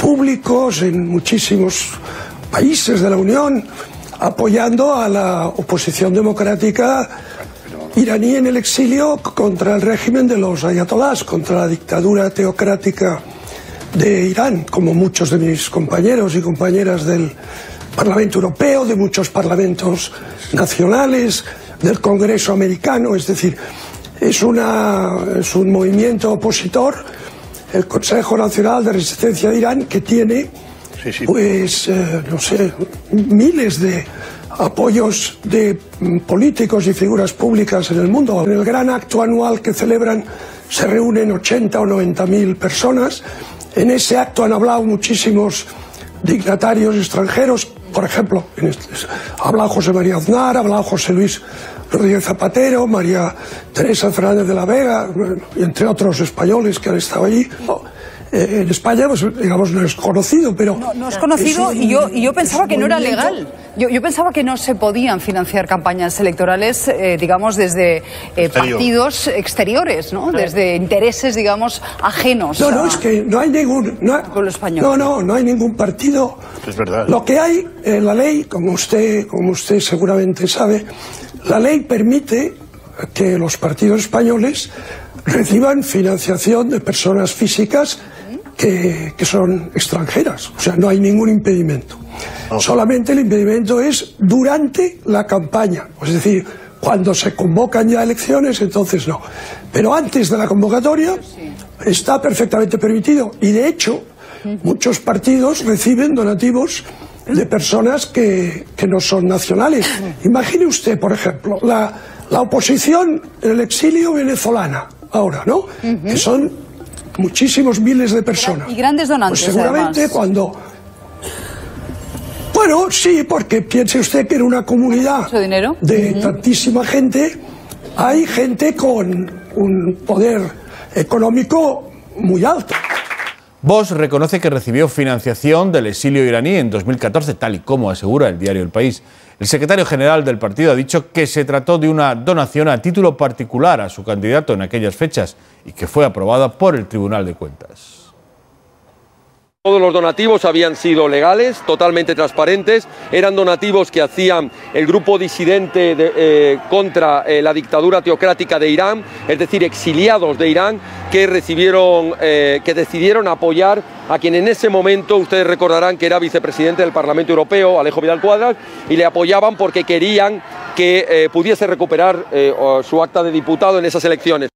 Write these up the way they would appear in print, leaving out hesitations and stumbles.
públicos en muchísimos países de la Unión, apoyando a la oposición democrática iraní en el exilio contra el régimen de los ayatolás, contra la dictadura teocrática de Irán, como muchos de mis compañeros y compañeras del Parlamento Europeo, de muchos parlamentos nacionales, del Congreso americano. Es decir, es un movimiento opositor, el Consejo Nacional de Resistencia de Irán, que tiene pues no sé, miles de apoyos de políticos y figuras públicas en el mundo. En el gran acto anual que celebran se reúnen 80 o 90.000 personas. En ese acto han hablado muchísimos dignatarios extranjeros, por ejemplo, ha hablado José María Aznar, ha hablado José Luis Rodríguez Zapatero, María Teresa Fernández de la Vega, y entre otros españoles que han estado allí. En España, pues digamos, no es conocido, pero... No es conocido, y yo pensaba que no era legal. Yo pensaba que no se podían financiar campañas electorales, digamos, desde partidos exteriores, ¿no? Desde intereses, digamos, ajenos. No, es que no hay ningún... pueblo español. No hay ningún partido. Es verdad. Lo que hay en la ley, como usted seguramente sabe, la ley permite que los partidos españoles reciban financiación de personas físicas que son extranjeras. O sea, no hay ningún impedimento. Solamente el impedimento es durante la campaña. Es decir, cuando se convocan ya elecciones, entonces no. Pero antes de la convocatoria está perfectamente permitido. Y de hecho, muchos partidos reciben donativos de personas que no son nacionales. Imagine usted, por ejemplo, la oposición en el exilio venezolana, ahora, ¿no? Que son muchísimos miles de personas. Y grandes donantes, pues seguramente además. Cuando... Bueno, sí, porque piense usted que en una comunidad de tantísima gente hay gente con un poder económico muy alto. Vox reconoce que recibió financiación del exilio iraní en 2014, tal y como asegura el diario El País. El secretario general del partido ha dicho que se trató de una donación a título particular a su candidato en aquellas fechas y que fue aprobada por el Tribunal de Cuentas. Todos los donativos habían sido legales, totalmente transparentes, eran donativos que hacían el grupo disidente contra la dictadura teocrática de Irán, es decir, exiliados de Irán que decidieron apoyar a quien en ese momento, ustedes recordarán que era vicepresidente del Parlamento Europeo, Alejo Vidal Quadras, y le apoyaban porque querían que pudiese recuperar su acta de diputado en esas elecciones.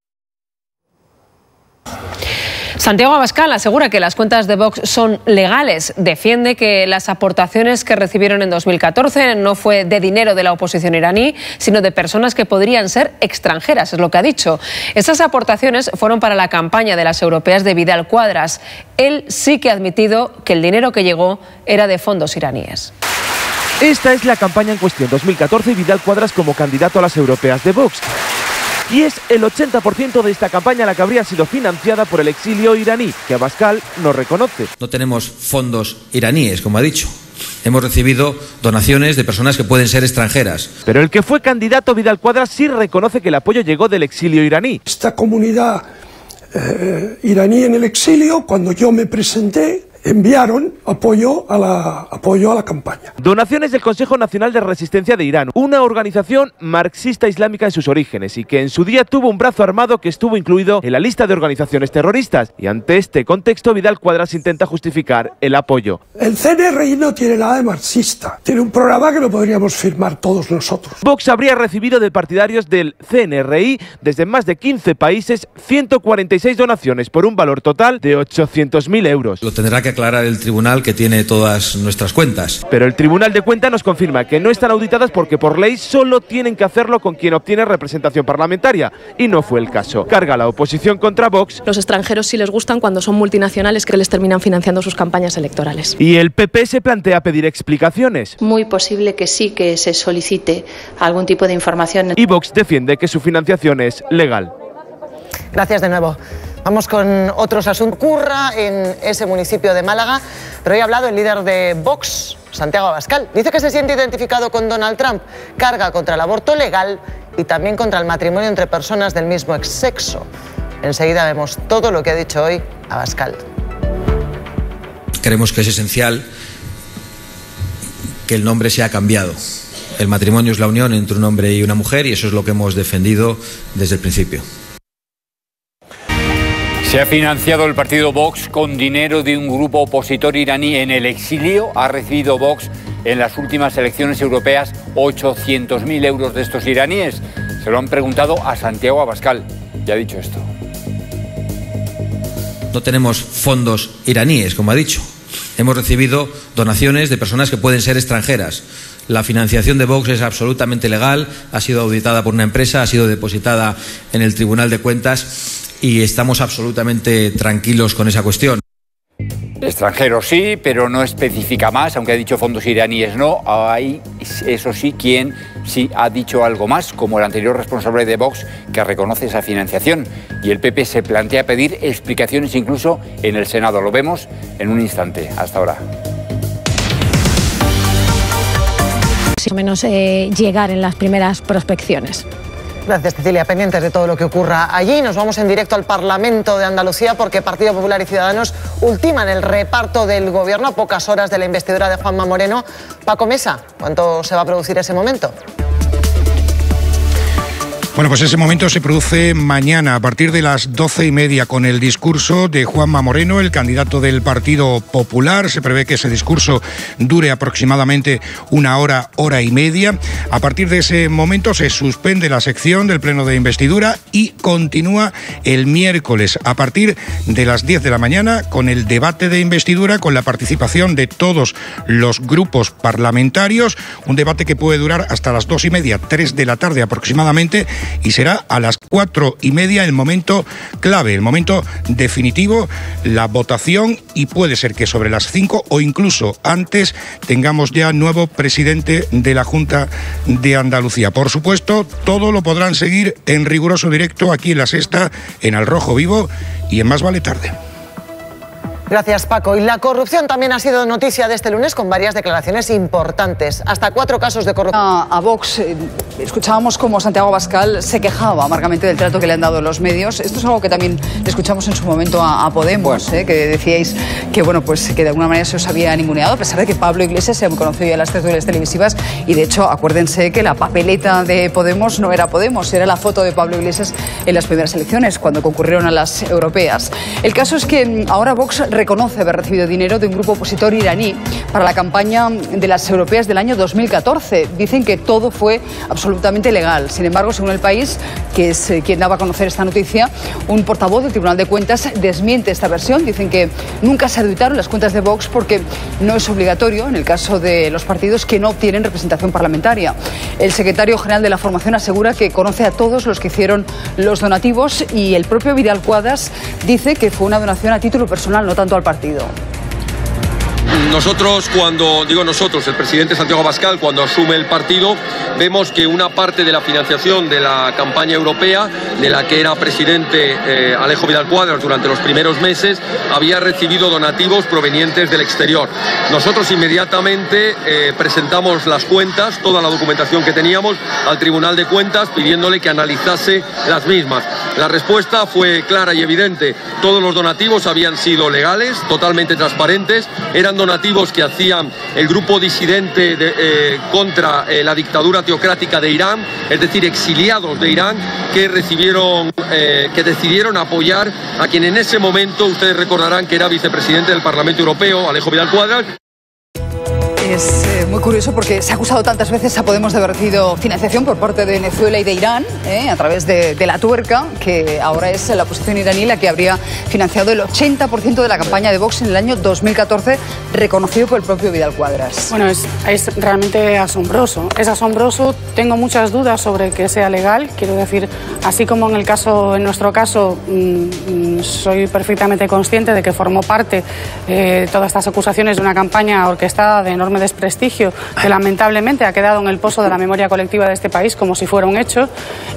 Santiago Abascal asegura que las cuentas de Vox son legales. Defiende que las aportaciones que recibieron en 2014 no fue de dinero de la oposición iraní, sino de personas que podrían ser extranjeras, es lo que ha dicho. Esas aportaciones fueron para la campaña de las europeas de Vidal Quadras. Él sí que ha admitido que el dinero que llegó era de fondos iraníes. Esta es la campaña en cuestión, 2014, y Vidal Quadras como candidato a las europeas de Vox. Y es el 80% de esta campaña la que habría sido financiada por el exilio iraní, que Abascal no reconoce. No tenemos fondos iraníes, como ha dicho. Hemos recibido donaciones de personas que pueden ser extranjeras. Pero el que fue candidato, Vidal Quadras, sí reconoce que el apoyo llegó del exilio iraní. Esta comunidad iraní en el exilio, cuando yo me presenté, enviaron apoyo a la campaña. Donaciones del Consejo Nacional de Resistencia de Irán, una organización marxista islámica en sus orígenes y que en su día tuvo un brazo armado que estuvo incluido en la lista de organizaciones terroristas. Y ante este contexto, Vidal Quadras intenta justificar el apoyo. El CNRI no tiene nada de marxista, tiene un programa que lo podríamos firmar todos nosotros. Vox habría recibido de partidarios del CNRI desde más de 15 países 146 donaciones por un valor total de 800.000 euros. Lo tendrá que aclarar el tribunal, que tiene todas nuestras cuentas. Pero el Tribunal de Cuentas nos confirma que no están auditadas porque por ley solo tienen que hacerlo con quien obtiene representación parlamentaria, y no fue el caso. Carga la oposición contra Vox. Los extranjeros sí les gustan cuando son multinacionales que les terminan financiando sus campañas electorales. Y el PP se plantea pedir explicaciones. Muy posible que sí que se solicite algún tipo de información. Y Vox defiende que su financiación es legal. Gracias de nuevo. Vamos con otros asuntos. Ocurra en ese municipio de Málaga, pero hoy ha hablado el líder de Vox, Santiago Abascal. Dice que se siente identificado con Donald Trump, carga contra el aborto legal y también contra el matrimonio entre personas del mismo sexo. Enseguida vemos todo lo que ha dicho hoy Abascal. creemos que es esencial que el nombre sea cambiado. El matrimonio es la unión entre un hombre y una mujer y eso es lo que hemos defendido desde el principio. Se ha financiado el partido Vox con dinero de un grupo opositor iraní en el exilio. Ha recibido Vox en las últimas elecciones europeas 800.000 euros de estos iraníes. Se lo han preguntado a Santiago Abascal y ha dicho esto. No tenemos fondos iraníes, como ha dicho. Hemos recibido donaciones de personas que pueden ser extranjeras. La financiación de Vox es absolutamente legal, ha sido auditada por una empresa, ha sido depositada en el Tribunal de Cuentas y estamos absolutamente tranquilos con esa cuestión. Extranjeros sí, pero no especifica más, aunque ha dicho fondos iraníes no. Hay, eso sí, quien sí ha dicho algo más, como el anterior responsable de Vox, que reconoce esa financiación. Y el PP se plantea pedir explicaciones incluso en el Senado. Lo vemos en un instante. Hasta ahora. Más o menos llegar en las primeras prospecciones. Gracias, Cecilia. Pendientes de todo lo que ocurra allí. Nos vamos en directo al Parlamento de Andalucía porque Partido Popular y Ciudadanos ultiman el reparto del gobierno a pocas horas de la investidura de Juanma Moreno. Paco Mesa, ¿cuánto se va a producir ese momento? Bueno, pues ese momento se produce mañana a partir de las 12:30 con el discurso de Juanma Moreno, el candidato del Partido Popular. Se prevé que ese discurso dure aproximadamente una hora, hora y media. A partir de ese momento se suspende la sección del pleno de investidura y continúa el miércoles a partir de las 10 de la mañana con el debate de investidura, con la participación de todos los grupos parlamentarios. Un debate que puede durar hasta las 2:30, 3 de la tarde aproximadamente. Y será a las 4:30 el momento clave, el momento definitivo, la votación, y puede ser que sobre las 5 o incluso antes tengamos ya nuevo presidente de la Junta de Andalucía. Por supuesto, todo lo podrán seguir en riguroso directo aquí en La Sexta, en Al Rojo Vivo y en Más Vale Tarde. Gracias, Paco. Y la corrupción también ha sido noticia de este lunes con varias declaraciones importantes. Hasta 4 casos de corrupción. A Vox, escuchábamos cómo Santiago Abascal se quejaba amargamente del trato que le han dado los medios. Esto es algo que también le escuchamos en su momento a Podemos, que decíais que, bueno, pues que de alguna manera se os había ninguneado, a pesar de que Pablo Iglesias se conoció ya en las tertulias televisivas. Y de hecho, acuérdense que la papeleta de Podemos no era Podemos, era la foto de Pablo Iglesias en las primeras elecciones, cuando concurrieron a las europeas. El caso es que ahora Vox reconoce haber recibido dinero de un grupo opositor iraní para la campaña de las europeas del año 2014. Dicen que todo fue absolutamente legal. Sin embargo, según El País, que es quien daba a conocer esta noticia, un portavoz del Tribunal de Cuentas desmiente esta versión. Dicen que nunca se auditaron las cuentas de Vox porque no es obligatorio en el caso de los partidos que no obtienen representación parlamentaria. El secretario general de la formación asegura que conoce a todos los que hicieron los donativos y el propio Vidal Quadras dice que fue una donación a título personal, no tanto al partido. Nosotros, el presidente Santiago Abascal, cuando asume el partido, vemos que una parte de la financiación de la campaña europea, de la que era presidente Alejo Vidal Quadras durante los primeros meses, había recibido donativos provenientes del exterior. Nosotros inmediatamente presentamos las cuentas, toda la documentación que teníamos, al Tribunal de Cuentas, pidiéndole que analizase las mismas. La respuesta fue clara y evidente. Todos los donativos habían sido legales, totalmente transparentes, eran donativos que hacían el grupo disidente contra la dictadura teocrática de Irán, es decir, exiliados de Irán que decidieron apoyar a quien en ese momento, ustedes recordarán que era vicepresidente del Parlamento Europeo, Alejo Vidal Quadras. Es muy curioso porque se ha acusado tantas veces a Podemos de haber recibido financiación por parte de Venezuela y de Irán a través de la tuerca, que ahora es la oposición iraní la que habría financiado el 80% de la campaña de Vox en el año 2014, reconocido por el propio Vidal Quadras. Bueno, es realmente asombroso. Es asombroso. Tengo muchas dudas sobre que sea legal. Quiero decir, así como en nuestro caso, soy perfectamente consciente de que formó parte todas estas acusaciones de una campaña orquestada de enorme desprestigio que lamentablemente ha quedado en el pozo de la memoria colectiva de este país como si fuera un hecho.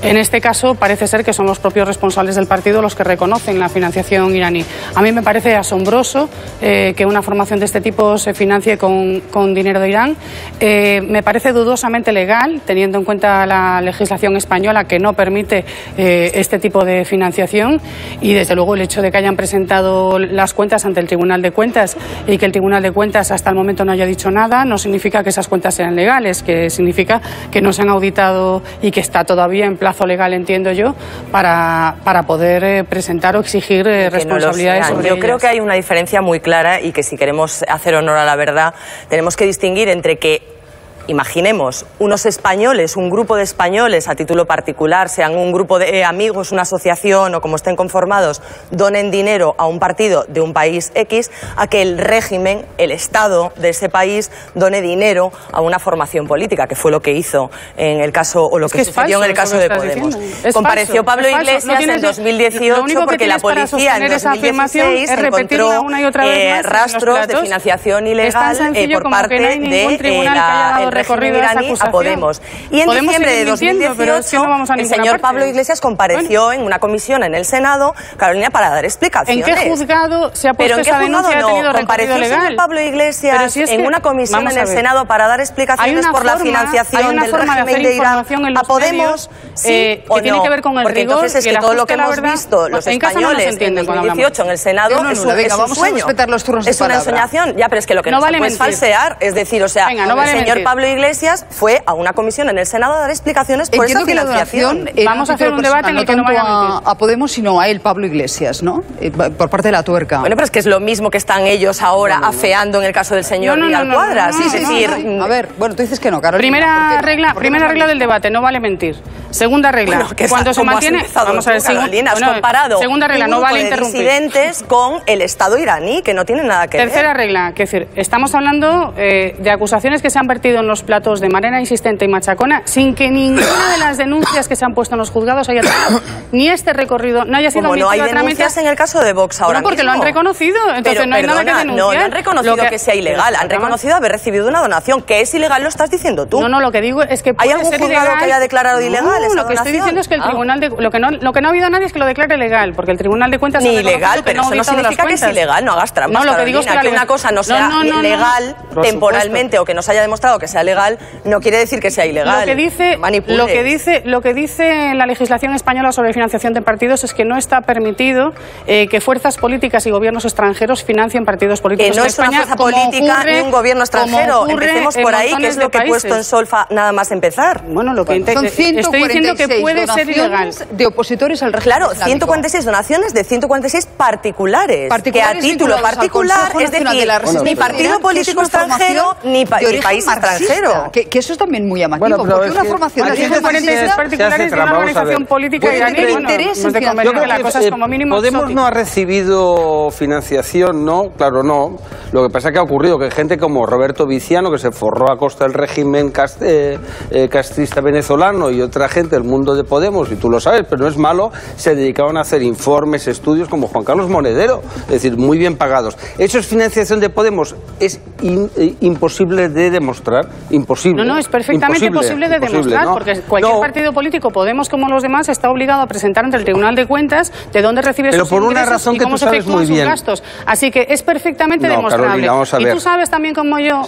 En este caso parece ser que son los propios responsables del partido los que reconocen la financiación iraní. A mí me parece asombroso que una formación de este tipo se financie con dinero de Irán. Me parece dudosamente legal, teniendo en cuenta la legislación española que no permite este tipo de financiación, y desde luego el hecho de que hayan presentado las cuentas ante el Tribunal de Cuentas y que el Tribunal de Cuentas hasta el momento no haya dicho nada no significa que esas cuentas sean legales, que significa que no se han auditado y que está todavía en plazo legal, entiendo yo, para poder presentar o exigir responsabilidades sobre ellas. Yo creo que hay una diferencia muy clara y que si queremos hacer honor a la verdad tenemos que distinguir entre que imaginemos unos españoles, un grupo de españoles a título particular, sean un grupo de amigos, una asociación o como estén conformados, donen dinero a un partido de un país X, a que el régimen, el Estado de ese país, done dinero a una formación política, que fue lo que hizo en el caso, o lo que sucedió en el caso de Podemos. Compareció Pablo Iglesias en 2018 porque la policía en 2016 encontró rastros de financiación ilegal por parte de régimen iraní a Podemos. Y en diciembre de 2018 el señor Pablo Iglesias compareció en una comisión en el Senado, Carolina, para dar explicaciones. ¿En qué juzgado se ha puesto esa denuncia y ha tenido recorrido legal? Compareció Pablo Iglesias en una comisión en el Senado para dar explicaciones por la financiación del régimen de Irán a Podemos, sí o no. Tiene que ver con el rigor. Entonces es que todo lo que hemos visto los españoles en 2018 en el Senado es un sueño. Es una ensoñación. Ya, pero es que lo que no se puede falsear, es decir, o sea, el señor Pablo Iglesias fue a una comisión en el Senado a dar explicaciones por esa financiación. Vamos a hacer un debate en el que no vaya a Podemos, sino a él, Pablo Iglesias, ¿no? Por parte de la tuerca. Bueno, pero es que es lo mismo que están ellos ahora afeando en el caso del señor Vidal Cuadras. Es decir, a ver, bueno, tú dices que no, Carolina. Primera regla del debate, no vale mentir. Segunda regla, cuando se mantiene, vamos a ver, Carolina, has comparado segunda regla, no vale interrumpir. Disidentes con el Estado iraní, que no tiene nada que ver. Tercera regla, que decir, estamos hablando de acusaciones que se han vertido en los platos de manera insistente y machacona, sin que ninguna de las denuncias que se han puesto en los juzgados haya tenido ni este recorrido, no haya sido no hay denuncias en el caso de Vox ahora porque mismo. Lo han reconocido, entonces pero, no hay nada que denunciar. No han reconocido que sea ilegal, han reconocido haber recibido una donación, que es ilegal, lo estás diciendo tú. No, lo que digo es que ¿hay algún juzgado que haya declarado ilegal esa lo que estoy diciendo es que el tribunal de, lo que no ha habido nadie es que lo declare legal, porque el Tribunal de Cuentas ni ilegal, pero eso no significa que es ilegal, no hagas trampas. No, lo que digo es que una cosa no sea legal temporalmente o que no se haya demostrado que sea legal, no quiere decir que sea ilegal. Lo que dice la legislación española sobre financiación de partidos es que no está permitido que fuerzas políticas y gobiernos extranjeros financien partidos políticos. Que no es una fuerza política ni un gobierno extranjero. Empecemos por ahí, que es lo que he puesto en solfa nada más empezar. Bueno, lo que son 146 estoy diciendo que puede ser ilegal. De opositores al régimen islámico. 146 donaciones de 146 particulares que a título particular, es decir, ni partido político extranjero ni país extranjero. Que eso es también muy llamativo. Bueno, porque una formación de 146 particulares de una organización política iraní, interés en yo creo que la cosa es como mínimo Podemos no ha recibido financiación, ¿no? Claro, no. Lo que pasa es que ha ocurrido que gente como Roberto Viciano, que se forró a costa del régimen castrista venezolano, y otra gente del mundo de Podemos, y tú lo sabes, pero no es malo, se dedicaban a hacer informes, estudios, como Juan Carlos Monedero, es decir, muy bien pagados. ¿Eso es financiación de Podemos? Es imposible de demostrar, imposible. No, es perfectamente posible de demostrar, ¿no? Porque cualquier partido político, Podemos como los demás, está obligado a presentar ante el Tribunal de Cuentas de dónde recibe sus ingresos y cómo se efectúan sus gastos. Así que es perfectamente demostrable. Carolina, vamos a ver. Y tú sabes también como yo,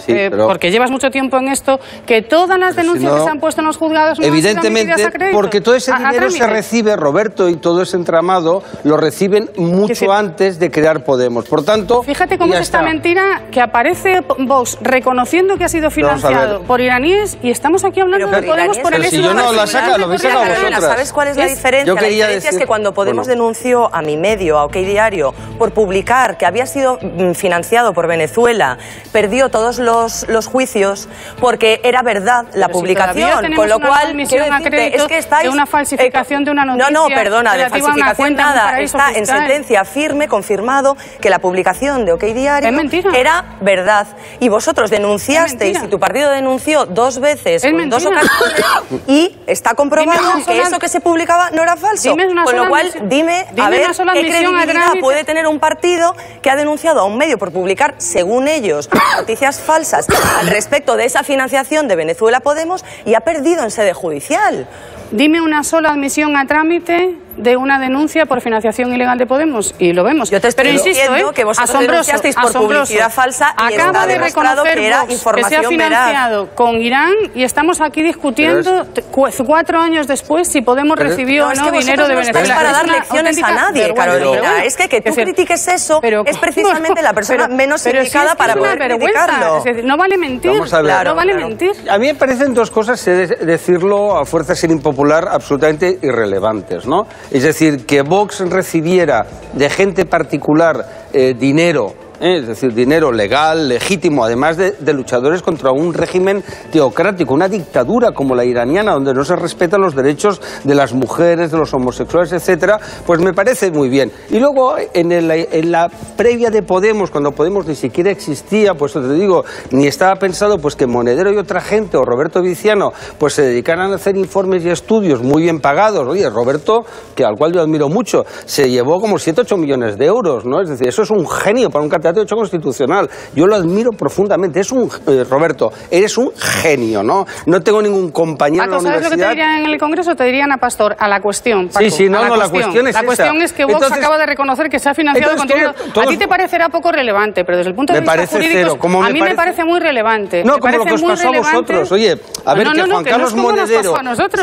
porque llevas mucho tiempo en esto, que todas las denuncias que se han puesto en los juzgados no evidentemente, han sido a crédito, porque todo ese dinero se recibe, Roberto, y todo ese entramado lo reciben mucho antes de crear Podemos. Por tanto, fíjate cómo es esta mentira que aparece Vox reconociendo que ha sido financiado por iraníes, y estamos aquí hablando de Podemos por el hecho de lo habéis sacado vosotras. ¿Sabes cuál es la diferencia? La diferencia es que cuando Podemos denunció a Mi Medio, a OK Diario, por publicar que había sido financiado por Venezuela, perdió todos los juicios porque era verdad la publicación, con lo cual quiero decirte, es que estáis, de una falsificación de una noticia. No, perdona, de falsificación nada. Está en fiscal. sentencia firme, confirmado, que la publicación de OK Diario era verdad. Y vosotros denunciasteis, y tu partido denunció 2 veces, en 2 ocasiones, y está comprobado que eso que se publicaba no era falso. Con lo cual, dime a ver qué credibilidad puede tener un partido que ha denunciado a un medio por publicar, según ellos, noticias falsas al respecto de esa financiación de Venezuela Podemos y ha perdido en sede judicial. Dime una sola admisión a trámite de una denuncia por financiación ilegal de Podemos y lo vemos. Yo te estoy diciendo que vosotros denunciasteis por publicidad falsa y acaba de reconocer que era información que se ha financiado veraz. Con Irán y estamos aquí discutiendo 4 años después si Podemos recibió o no dinero de Venezuela. No es para dar lecciones a nadie, Carolina. Es que tú critiques eso es precisamente la persona menos indicada para poder criticarlo. No vale mentir. No vale mentir. A mí me parecen 2 cosas, decirlo a fuerza sin impopular, absolutamente irrelevantes, ¿no? Es decir, que Vox recibiera de gente particular dinero, es decir, dinero legal, legítimo, además de luchadores contra un régimen teocrático, una dictadura como la iraniana, donde no se respetan los derechos de las mujeres, de los homosexuales, etcétera, pues me parece muy bien. Y luego, en la previa de Podemos, cuando Podemos ni siquiera existía, pues te digo, ni estaba pensado pues que Monedero y otra gente, o Roberto Viciano, pues se dedicaran a hacer informes y estudios muy bien pagados. Oye, Roberto, al cual yo admiro mucho, se llevó como 7-8 millones de euros, ¿no? Es decir, eso es un genio para un catedrático de Derecho Constitucional. Yo lo admiro profundamente. Es un Roberto, eres un genio, ¿no? No tengo ningún compañero en la universidad. ¿Sabes lo que te dirían en el Congreso? Te dirían a Pastor, a la cuestión, Paco, sí, no, la cuestión es esa. La cuestión es que Vox acaba de reconocer que se ha financiado con dinero. A ti te parecerá poco relevante, pero desde el punto de vista jurídico, a mí me parece muy relevante. No, como lo que os pasó a vosotros. Oye, a ver, que Juan Carlos Monedero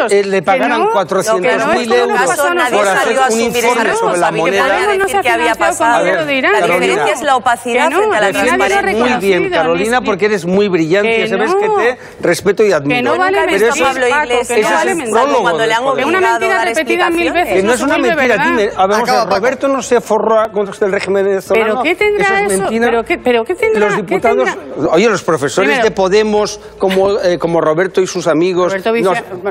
le pagaran 400.000 euros por hacer un informe sobre la moneda. La diferencia es la opacidad frente a la transparencia. Muy bien, Carolina, porque eres muy brillante. Sabes que te respeto y admiro. Que no vale mentir, Pablo Iglesias. Que no vale mentir. Cuando le han obligado una mentira repetida 1000 veces. Que no es una mentira. Dime, Roberto no se forró contra el régimen venezolano. ¿Pero qué tendrá eso? ¿Pero qué tendrá? Los diputados, oye, los profesores de Podemos, como Roberto y sus amigos.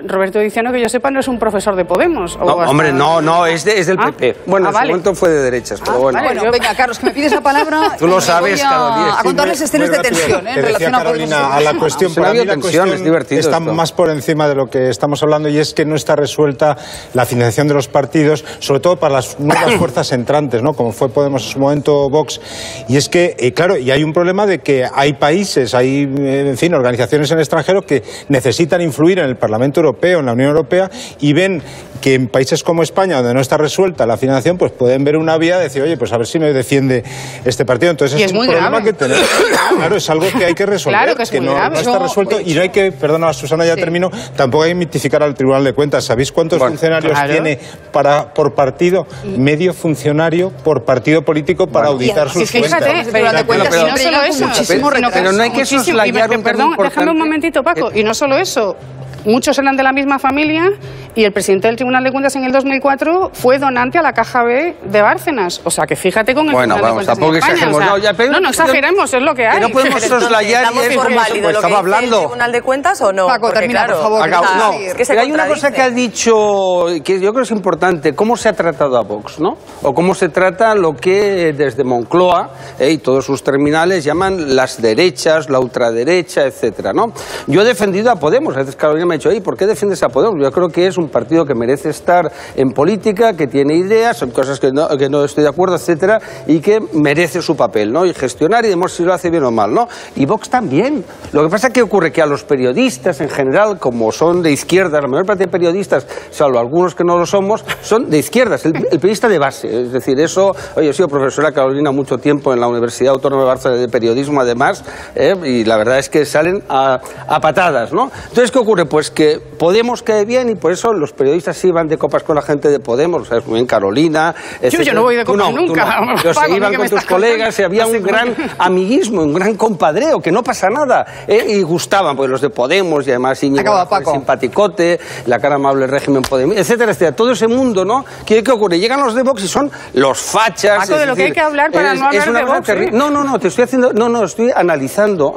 Roberto Viciano, que yo sepa, no es un profesor de Podemos. No, hombre, no, es del PP. Bueno, en su momento fue de derechas, pero bueno. Venga, Carlos, que me pides la palabra. Tú lo sabes, Carolina. A contarles escenas de tensión en relación a Carolina, a la cuestión. Para mí la cuestión está más por encima de lo que estamos hablando, y es que no está resuelta la financiación de los partidos, sobre todo para las nuevas fuerzas entrantes, ¿no? Como fue Podemos en su momento, Vox. Y es que, claro, y hay un problema de que hay países, hay, en fin, organizaciones en el extranjero que necesitan influir en el Parlamento Europeo, en la Unión Europea, y ven que en países como España, donde no está resuelta la financiación, pues pueden ver una vía de decir, oye, pues a ver si me defiende este partido. Entonces es un problema que tenemos. Claro, es algo que hay que resolver, claro, que no está resuelto, y no hay que, perdona, Susana, ya termino, tampoco hay que mitificar al Tribunal de Cuentas. ¿Sabéis cuántos funcionarios tiene por partido? Medio funcionario por partido político para auditar sus cuentas. Y no solo eso, pero no hay que soslayar un tema importante. Déjame un momentito, Paco, y no solo eso. Muchos eran de la misma familia y el presidente del Tribunal de Cuentas en el 2004 fue donante a la Caja B de Bárcenas. O sea, que fíjate con el Tribunal de Cuentas en España. No exageremos, es lo que hay. No podemos soslayar y es como estaba hablando. ¿El Tribunal de Cuentas o no? Paco, termina, por favor. No, hay una cosa que ha dicho que yo creo que es importante. ¿Cómo se ha tratado a Vox, no? O cómo se trata lo que desde Moncloa y todos sus terminales llaman las derechas, la ultraderecha, etcétera, ¿no? Yo he defendido a Podemos. A veces Carolina me ha dicho, ¿por qué defiendes a Podemos? Yo creo que es un partido que merece estar en política, que tiene ideas, son cosas que no estoy de acuerdo, etcétera, y que merece su papel, ¿no? Y gestionar y demostrar si lo hace bien o mal, ¿no? Y Vox también. Lo que pasa es que ocurre que a los periodistas en general, como son de izquierdas, la mayor parte de periodistas, salvo algunos que no lo somos, son de izquierdas, el periodista de base. Es decir, eso, oye, he sido profesora, Carolina, mucho tiempo en la Universidad Autónoma de Barcelona de Periodismo, además, y la verdad es que salen a patadas, ¿no? Entonces, ¿qué ocurre? Pues que Podemos cae bien y por eso los periodistas sí van de copas con la gente de Podemos, o sea, muy bien, Carolina. Yo no voy de copas nunca. Pero se iban con tus colegas y había un gran amiguismo, un gran compadreo, que no pasa nada. Y gustaban, pues los de Podemos y además Íñigo, simpaticote, la cara amable régimen Podemos, etcétera, etcétera. Todo ese mundo, ¿no? ¿Qué ocurre? Llegan los de Vox y son los fachas. Paco, de lo que hay que hablar para no hablar de Vox. No, te estoy analizando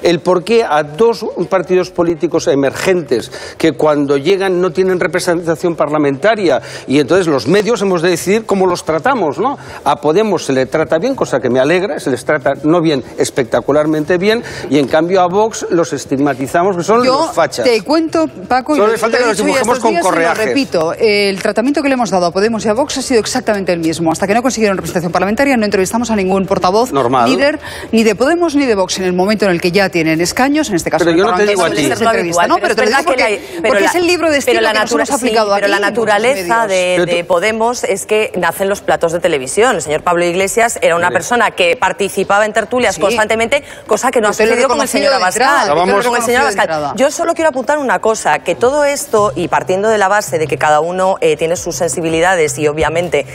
el por qué a dos partidos políticos emergentes emergentes que cuando llegan no tienen representación parlamentaria y entonces los medios hemos de decidir cómo los tratamos, ¿no? A Podemos se le trata bien, cosa que me alegra, se les trata no bien, espectacularmente bien, y en cambio a Vox los estigmatizamos, que son los fachas. Te cuento, Paco, solo le falta que nos dibujemos con correajes. Lo repito, el tratamiento que le hemos dado a Podemos y a Vox ha sido exactamente el mismo. Hasta que no consiguieron representación parlamentaria no entrevistamos a ningún portavoz, líder, ni de Podemos ni de Vox en el momento en el que ya tienen escaños, en este caso. Pero yo no te digo a ti. No, pero te lo digo porque es el libro de estilo que nos hemos aplicado aquí. Pero la naturaleza de Podemos es que nacen los platos de televisión. El señor Pablo Iglesias era una persona que participaba en tertulias constantemente, cosa que no ha sucedido con el señor Abascal. Yo solo quiero apuntar una cosa, que todo esto, y partiendo de la base de que cada uno tiene sus sensibilidades y obviamente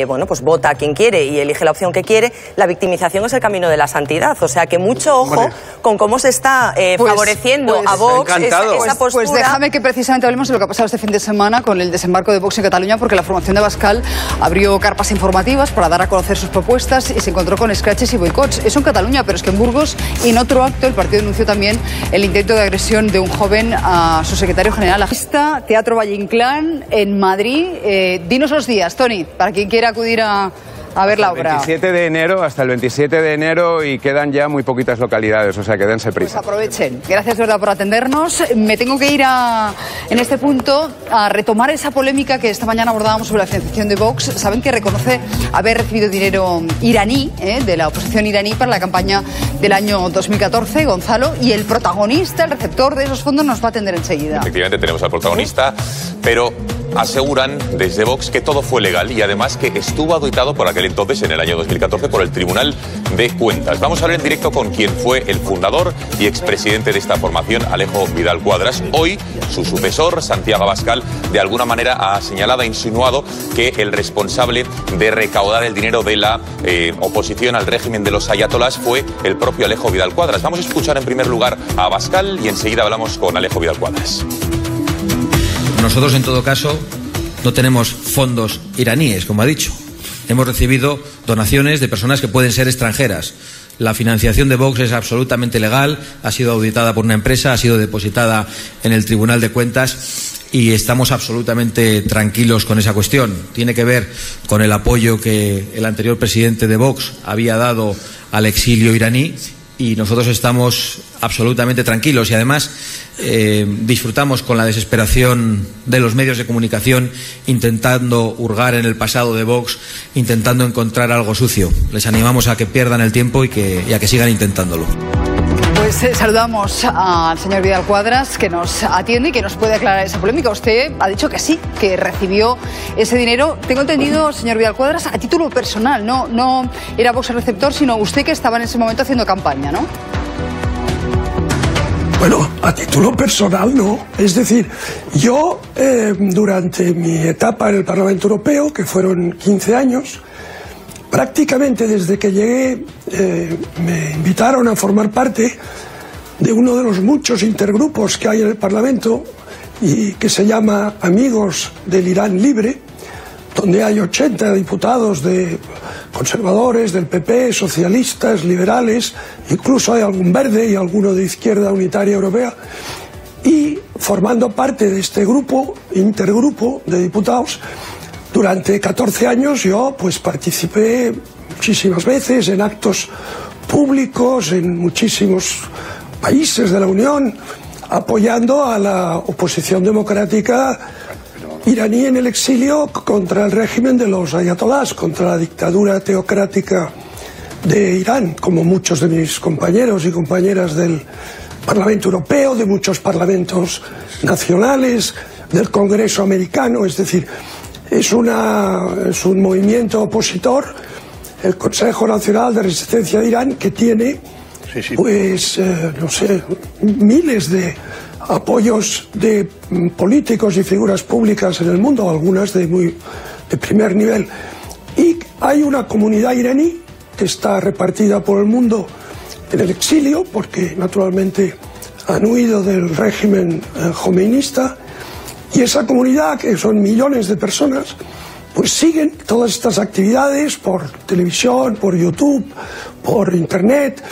bueno, pues vota a quien quiere y elige la opción que quiere, la victimización es el camino de la santidad. O sea que mucho ojo con cómo se está favoreciendo a Vox esa postura. Pues déjame que precisamente hablemos de lo que ha pasado este fin de semana con el desembarco de Vox en Cataluña, porque la formación de Abascal abrió carpas informativas para dar a conocer sus propuestas y se encontró con escraches y boicots. Eso en Cataluña, pero es que en Burgos y en otro acto el partido denunció también el intento de agresión de un joven a su secretario general. Teatro Valle Inclán en Madrid. Dinos los días, Tony, para quien quiera acudir a ver la obra. 27 de enero, hasta el 27 de enero y quedan ya muy poquitas localidades, o sea que dense prisa. Pues aprovechen. Gracias, de verdad, por atendernos. Me tengo que ir en este punto a retomar esa polémica que esta mañana abordábamos sobre la financiación de Vox. Saben que reconoce haber recibido dinero iraní, de la oposición iraní, para la campaña del año 2014, Gonzalo, y el protagonista, el receptor de esos fondos, nos va a atender enseguida. Efectivamente tenemos al protagonista, pero aseguran desde Vox que todo fue legal y además que estuvo auditado por aquel entonces, en el año 2014, por el Tribunal de Cuentas. Vamos a hablar en directo con quien fue el fundador y expresidente de esta formación, Alejo Vidal Quadras. Hoy, su sucesor, Santiago Abascal, de alguna manera ha señalado, ha insinuado que el responsable de recaudar el dinero de la oposición al régimen de los ayatolás fue el propio Alejo Vidal Quadras. Vamos a escuchar en primer lugar a Abascal y enseguida hablamos con Alejo Vidal Quadras. Nosotros, en todo caso, no tenemos fondos iraníes, como ha dicho. Hemos recibido donaciones de personas que pueden ser extranjeras. La financiación de Vox es absolutamente legal, ha sido auditada por una empresa, ha sido depositada en el Tribunal de Cuentas y estamos absolutamente tranquilos con esa cuestión. Tiene que ver con el apoyo que el anterior presidente de Vox había dado al exilio iraní y nosotros estamos absolutamente tranquilos y además disfrutamos con la desesperación de los medios de comunicación intentando hurgar en el pasado de Vox, intentando encontrar algo sucio. Les animamos a que pierdan el tiempo y a que sigan intentándolo. Pues saludamos al señor Vidal Quadras, que nos atiende y que nos puede aclarar esa polémica. Usted ha dicho que sí, que recibió ese dinero. Tengo entendido, señor Vidal Quadras, a título personal. No era Vox el receptor, sino usted que estaba en ese momento haciendo campaña, ¿no? Bueno, a título personal no. Es decir, yo durante mi etapa en el Parlamento Europeo, que fueron 15 años, prácticamente desde que llegué me invitaron a formar parte de uno de los muchos intergrupos que hay en el Parlamento y que se llama Amigos del Irán Libre, donde hay 80 diputados de conservadores, del PP, socialistas, liberales, incluso hay algún verde y alguno de Izquierda Unitaria Europea. Y formando parte de este grupo, intergrupo de diputados, durante 14 años yo pues participé muchísimas veces en actos públicos en muchísimos países de la Unión, apoyando a la oposición democrática iraní en el exilio contra el régimen de los ayatolás, contra la dictadura teocrática de Irán, como muchos de mis compañeros y compañeras del Parlamento Europeo, de muchos parlamentos nacionales, del Congreso americano. Es decir, es un movimiento opositor, el Consejo Nacional de Resistencia de Irán, que tiene pues no sé, miles de apoyos de políticos y figuras públicas en el mundo, algunas de primer nivel. Y hay una comunidad iraní que está repartida por el mundo en el exilio, porque naturalmente han huido del régimen jomeinista, y esa comunidad, que son millones de personas, pues siguen todas estas actividades por televisión, por YouTube, por Internet,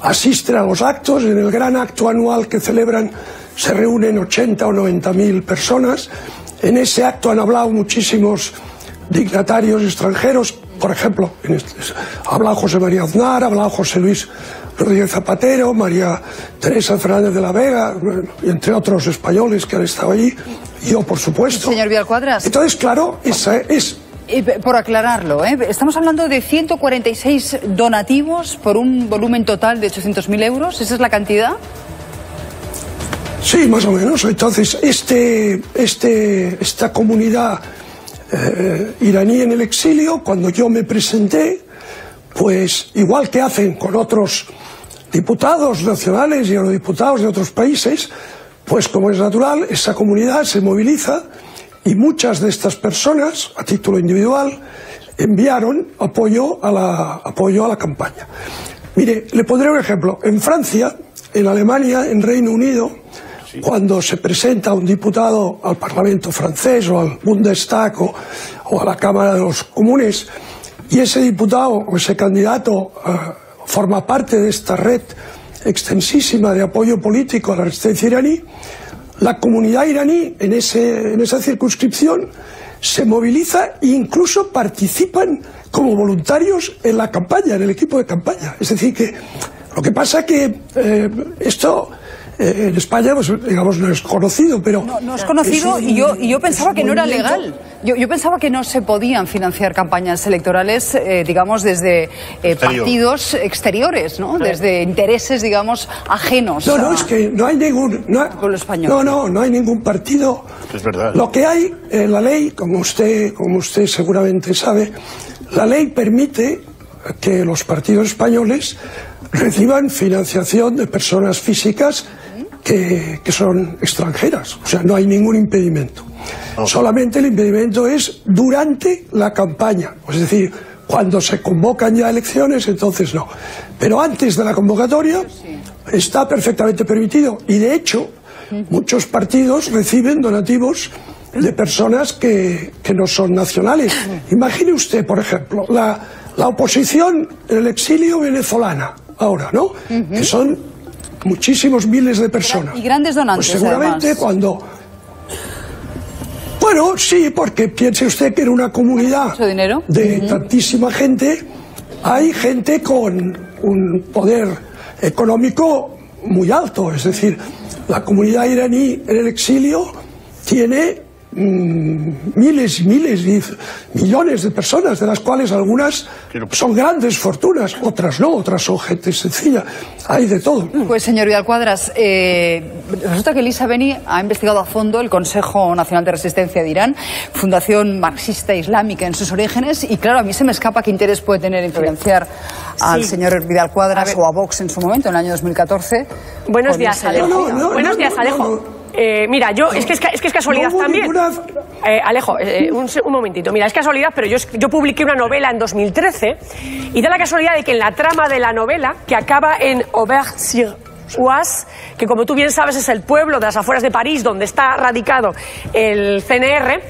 asisten a los actos, en el gran acto anual que celebran se reúnen 80 o 90.000 personas. En ese acto han hablado muchísimos dignatarios extranjeros, por ejemplo, ha hablado José María Aznar, ha hablado José Luis Rodríguez Zapatero, María Teresa Fernández de la Vega, y entre otros españoles que han estado allí, yo por supuesto. Señor Vidal Quadras. Entonces, claro, esa es... Por aclararlo, estamos hablando de 146 donativos por un volumen total de 800.000 euros, ¿esa es la cantidad? Sí, más o menos. Entonces, esta comunidad iraní en el exilio, cuando yo me presenté, pues igual que hacen con otros diputados nacionales y eurodiputados de otros países, pues como es natural, esa comunidad se moviliza y muchas de estas personas, a título individual, enviaron apoyo a la campaña. Mire, le pondré un ejemplo. En Francia, en Alemania, en Reino Unido, cuando se presenta un diputado al Parlamento francés o al Bundestag o a la Cámara de los Comunes, y ese diputado o ese candidato forma parte de esta red extensísima de apoyo político a la resistencia iraní, la comunidad iraní en esa circunscripción se moviliza e incluso participan como voluntarios en la campaña, en el equipo de campaña. Es decir, que lo que pasa que esto... en España, pues, digamos, no es conocido, pero... No es conocido y yo pensaba que no era legal. Yo pensaba que no se podían financiar campañas electorales, digamos, desde partidos exteriores, ¿no? Desde intereses, digamos, ajenos. No, es que no hay ningún... pueblo español. No hay ningún partido... Es verdad. Lo que hay en la ley, como usted seguramente sabe, la ley permite que los partidos españoles reciban financiación de personas físicas que son extranjeras. O sea, no hay ningún impedimento. Solamente el impedimento es durante la campaña. Es decir, cuando se convocan ya elecciones, entonces no. Pero antes de la convocatoria está perfectamente permitido. Y de hecho, muchos partidos reciben donativos de personas que no son nacionales. Imagine usted, por ejemplo, la oposición en el exilio venezolana, ahora, ¿no? Que son muchísimos miles de personas. Y grandes donantes, pues seguramente además. Cuando... Bueno, sí, porque piense usted que en una comunidad de tantísima gente hay gente con un poder económico muy alto. Es decir, la comunidad iraní en el exilio tiene miles y miles y millones de personas, de las cuales algunas son grandes fortunas, otras no, otras son gente sencilla, hay de todo. Pues señor Vidal Quadras, resulta que Elisa Beni ha investigado a fondo el Consejo Nacional de Resistencia de Irán, fundación marxista islámica en sus orígenes, y claro, a mí se me escapa qué interés puede tener en financiar al señor Vidal Quadras o a Vox en su momento, en el año 2014. Buenos días, Alejo. Buenos días, Alejo. Mira, es que es casualidad también. Alejo, un momentito. Mira, es casualidad, pero yo publiqué una novela en 2013 y da la casualidad de que en la trama de la novela, que acaba en Auvers-sur-Oise, que como tú bien sabes es el pueblo de las afueras de París donde está radicado el CNR,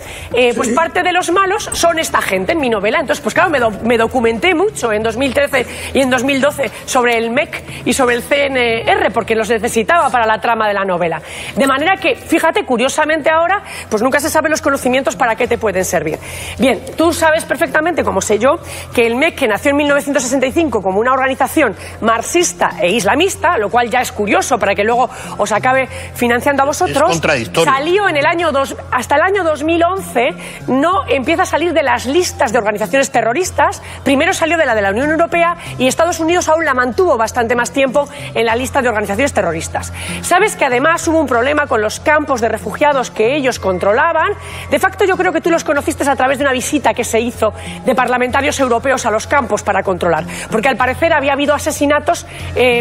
pues parte de los malos son esta gente en mi novela. Entonces, pues claro, me documenté mucho en 2013 y en 2012 sobre el MEC y sobre el CNR porque los necesitaba para la trama de la novela. De manera que, fíjate, curiosamente ahora, pues nunca se saben los conocimientos para qué te pueden servir. Bien, tú sabes perfectamente, como sé yo, que el MEC, que nació en 1965 como una organización marxista e islamista, lo cual ya es curioso para que luego os acabe financiando a vosotros, salió en el año hasta el año 2011, no empieza a salir de las listas de organizaciones terroristas. Primero salió de la Unión Europea y Estados Unidos aún la mantuvo bastante más tiempo en la lista de organizaciones terroristas. Sabes que además hubo un problema con los campos de refugiados que ellos controlaban. De facto, yo creo que tú los conociste a través de una visita que se hizo de parlamentarios europeos a los campos para controlar, porque al parecer había habido asesinatos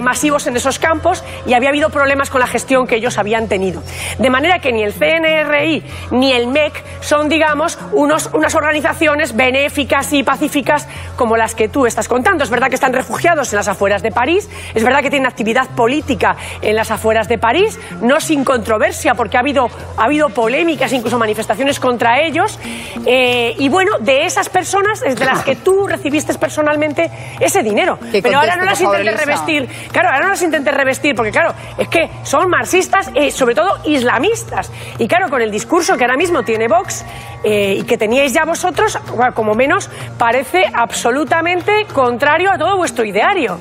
masivos en esos campos y había habido problemas con la gestión que ellos habían tenido. De manera que ni el CNRI ni el MEC son, digamos, unas organizaciones benéficas y pacíficas como las que tú estás contando. Es verdad que están refugiados en las afueras de París, es verdad que tienen actividad política en las afueras de París, no sin controversia, porque ha habido polémicas, incluso manifestaciones contra ellos, y bueno, de esas personas es de las que tú recibiste personalmente ese dinero. Pero ahora no las intentes revestir, decir, porque claro, es que son marxistas y sobre todo islamistas. Y claro, con el discurso que ahora mismo tiene Vox y que teníais ya vosotros, como menos, parece absolutamente contrario a todo vuestro ideario.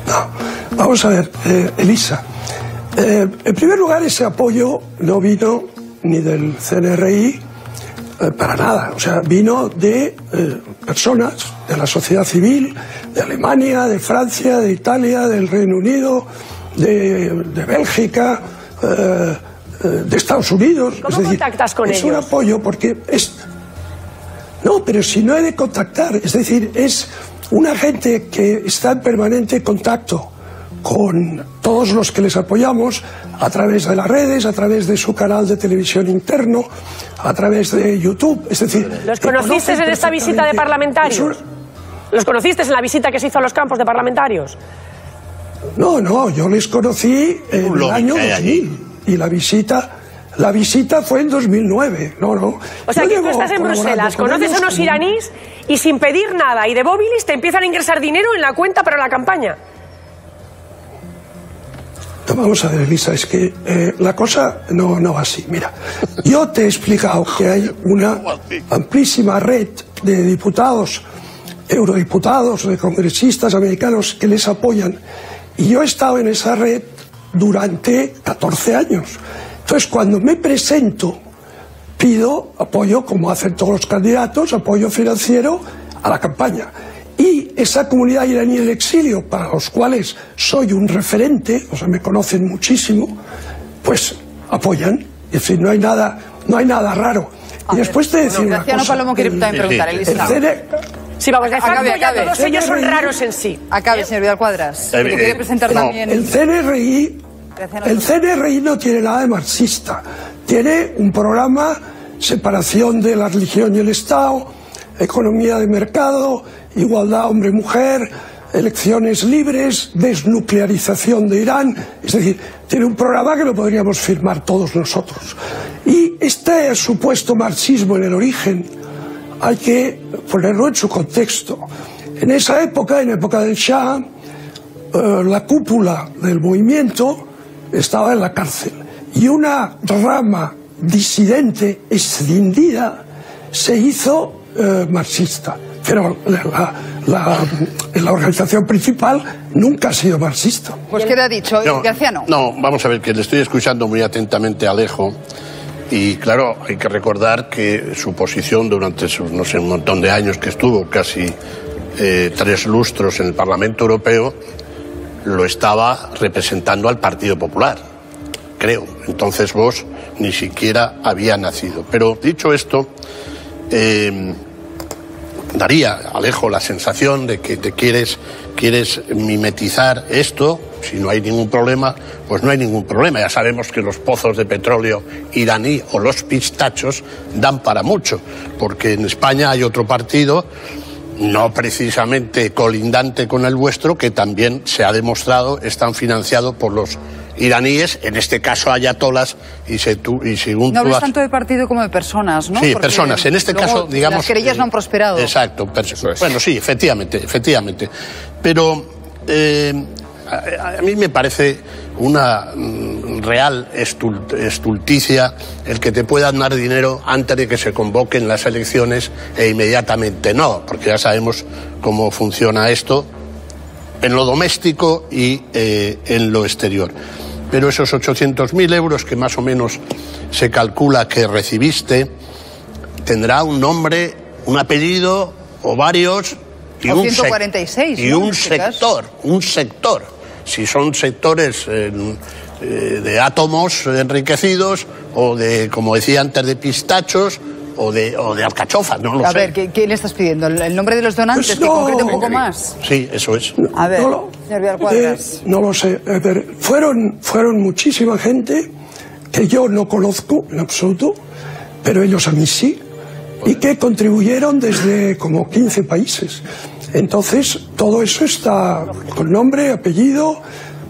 No, vamos a ver, Elisa. En primer lugar, ese apoyo no vino ni del CNRI para nada. O sea, vino de personas de la sociedad civil, de Alemania, de Francia, de Italia, del Reino Unido, de Bélgica, de Estados Unidos. ¿Cómo contactas con ellos? Es un apoyo porque es... No, pero si no he de contactar, es decir, es una gente que está en permanente contacto con todos los que les apoyamos a través de las redes, a través de su canal de televisión interno, a través de YouTube. Es decir, ¿los conociste en esta visita de parlamentarios? ¿Los conociste en la visita que se hizo a los campos de parlamentarios? No, yo les conocí en el año 2000 y la visita fue en 2009. O sea, que tú estás en Bruselas, conoces a unos iraníes y sin pedir nada y de móviles te empiezan a ingresar dinero en la cuenta para la campaña. Vamos a ver, Elisa, es que la cosa no va así. Mira, yo te he explicado que hay una amplísima red de diputados, eurodiputados, de congresistas americanos que les apoyan. Y yo he estado en esa red durante 14 años. Entonces, cuando me presento, pido apoyo, como hacen todos los candidatos, apoyo financiero a la campaña. Y esa comunidad iraní en el exilio, para los cuales soy un referente, o sea, me conocen muchísimo, pues apoyan. Es decir, no hay nada raro. Y después te decir una cosa. Palomo quiere también preguntar, Elisa. Sí, vamos, de facto ya todos ellos son raros en sí. Acabe, señor Vidal Cuadras. Que quiere presentar también... El CNRI no tiene nada de marxista. Tiene un programa, separación de la religión y el Estado, economía de mercado, igualdad hombre-mujer, elecciones libres, desnuclearización de Irán. Es decir, tiene un programa que lo podríamos firmar todos nosotros. Y este supuesto marxismo en el origen hay que ponerlo en su contexto. En esa época, en época del Shah, la cúpula del movimiento estaba en la cárcel y una rama disidente escindida se hizo marxista, pero la organización principal nunca ha sido marxista. Pues ¿qué le ha dicho? García No, vamos a ver, que le estoy escuchando muy atentamente a Alejo y claro, hay que recordar que su posición durante sus, no sé, un montón de años que estuvo, casi 3 lustros en el Parlamento Europeo, lo estaba representando al Partido Popular, creo. Entonces vos ni siquiera había nacido. Pero dicho esto, daría, Alejo, la sensación de que te quieres mimetizar esto. Si no hay ningún problema, pues no hay ningún problema. Ya sabemos que los pozos de petróleo iraní o los pistachos dan para mucho, porque en España hay otro partido, no precisamente colindante con el vuestro, que también se ha demostrado están financiados por los iraníes, en este caso ayatolas, y según no hablas tanto de partido como de personas, ¿no? Sí, porque personas. En este caso, digamos... Las querellas no han prosperado. Exacto. Bueno, sí, efectivamente. Pero a mí me parece una real estulticia el que te puedan dar dinero antes de que se convoquen las elecciones e inmediatamente no, porque ya sabemos cómo funciona esto en lo doméstico y en lo exterior. Pero esos 800.000 euros que más o menos se calcula que recibiste, tendrá un nombre, un apellido o varios y o 146, y un sector. Si son sectores de átomos enriquecidos o de, como decía antes, de pistachos o de alcachofas, no lo sé. A ver, ¿qué le estás pidiendo? ¿El nombre de los donantes? Pues que concrete un poco más. Sí, eso es. A ver, señor Vidal Cuadras. No lo sé. A ver, fueron muchísima gente que yo no conozco en absoluto, pero ellos a mí sí, y que contribuyeron desde como 15 países. Entonces, todo eso está con nombre, apellido,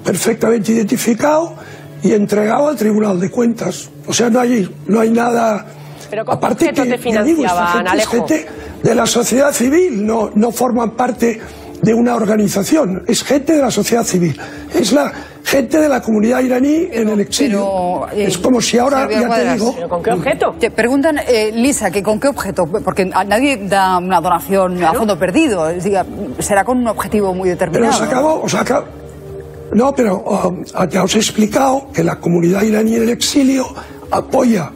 perfectamente identificado y entregado al Tribunal de Cuentas. O sea, no hay nada... Pero ¿con aparte qué te financiaban, Alejo? Gente de la sociedad civil, no forman parte de una organización, es gente de la sociedad civil, es la gente de la comunidad iraní en el exilio. Es como si ahora, ya te digo... ¿Pero con qué objeto? Te preguntan, Lisa, que con qué objeto, porque nadie da una donación a fondo perdido, será con un objetivo muy determinado. Pero no, pero ya os he explicado que la comunidad iraní en el exilio apoya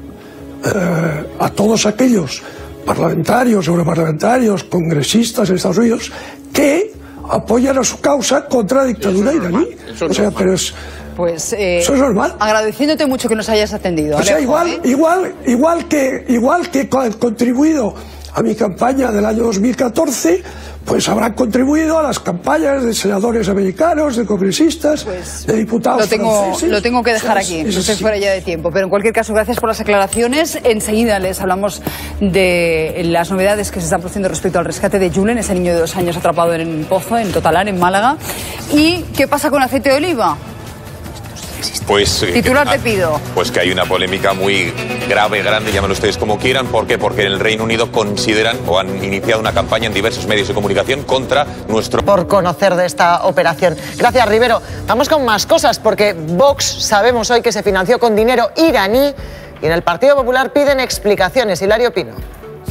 a todos aquellos parlamentarios, europarlamentarios, congresistas en Estados Unidos que apoyan a su causa contra la dictadura iraní. O sea, pero es... Pues eso es normal. Agradeciéndote mucho que nos hayas atendido. O sea, igual que he contribuido a mi campaña del año 2014, pues habrán contribuido a las campañas de senadores americanos, de congresistas, de diputados franceses. Lo tengo que dejar aquí, no estoy fuera ya de tiempo. Pero en cualquier caso, gracias por las aclaraciones. Enseguida les hablamos de las novedades que se están produciendo respecto al rescate de Julen, ese niño de 2 años atrapado en un pozo, en Totalán, en Málaga. ¿Y qué pasa con aceite de oliva? Pues, titular te pido. Pues que hay una polémica muy grave, grande, llámenlo ustedes como quieran. ¿Por qué? Porque en el Reino Unido consideran o han iniciado una campaña en diversos medios de comunicación contra nuestro... Por conocer de esta operación. Gracias, Rivero. Vamos con más cosas, porque Vox sabemos hoy que se financió con dinero iraní y en el Partido Popular piden explicaciones. Hilario Pino.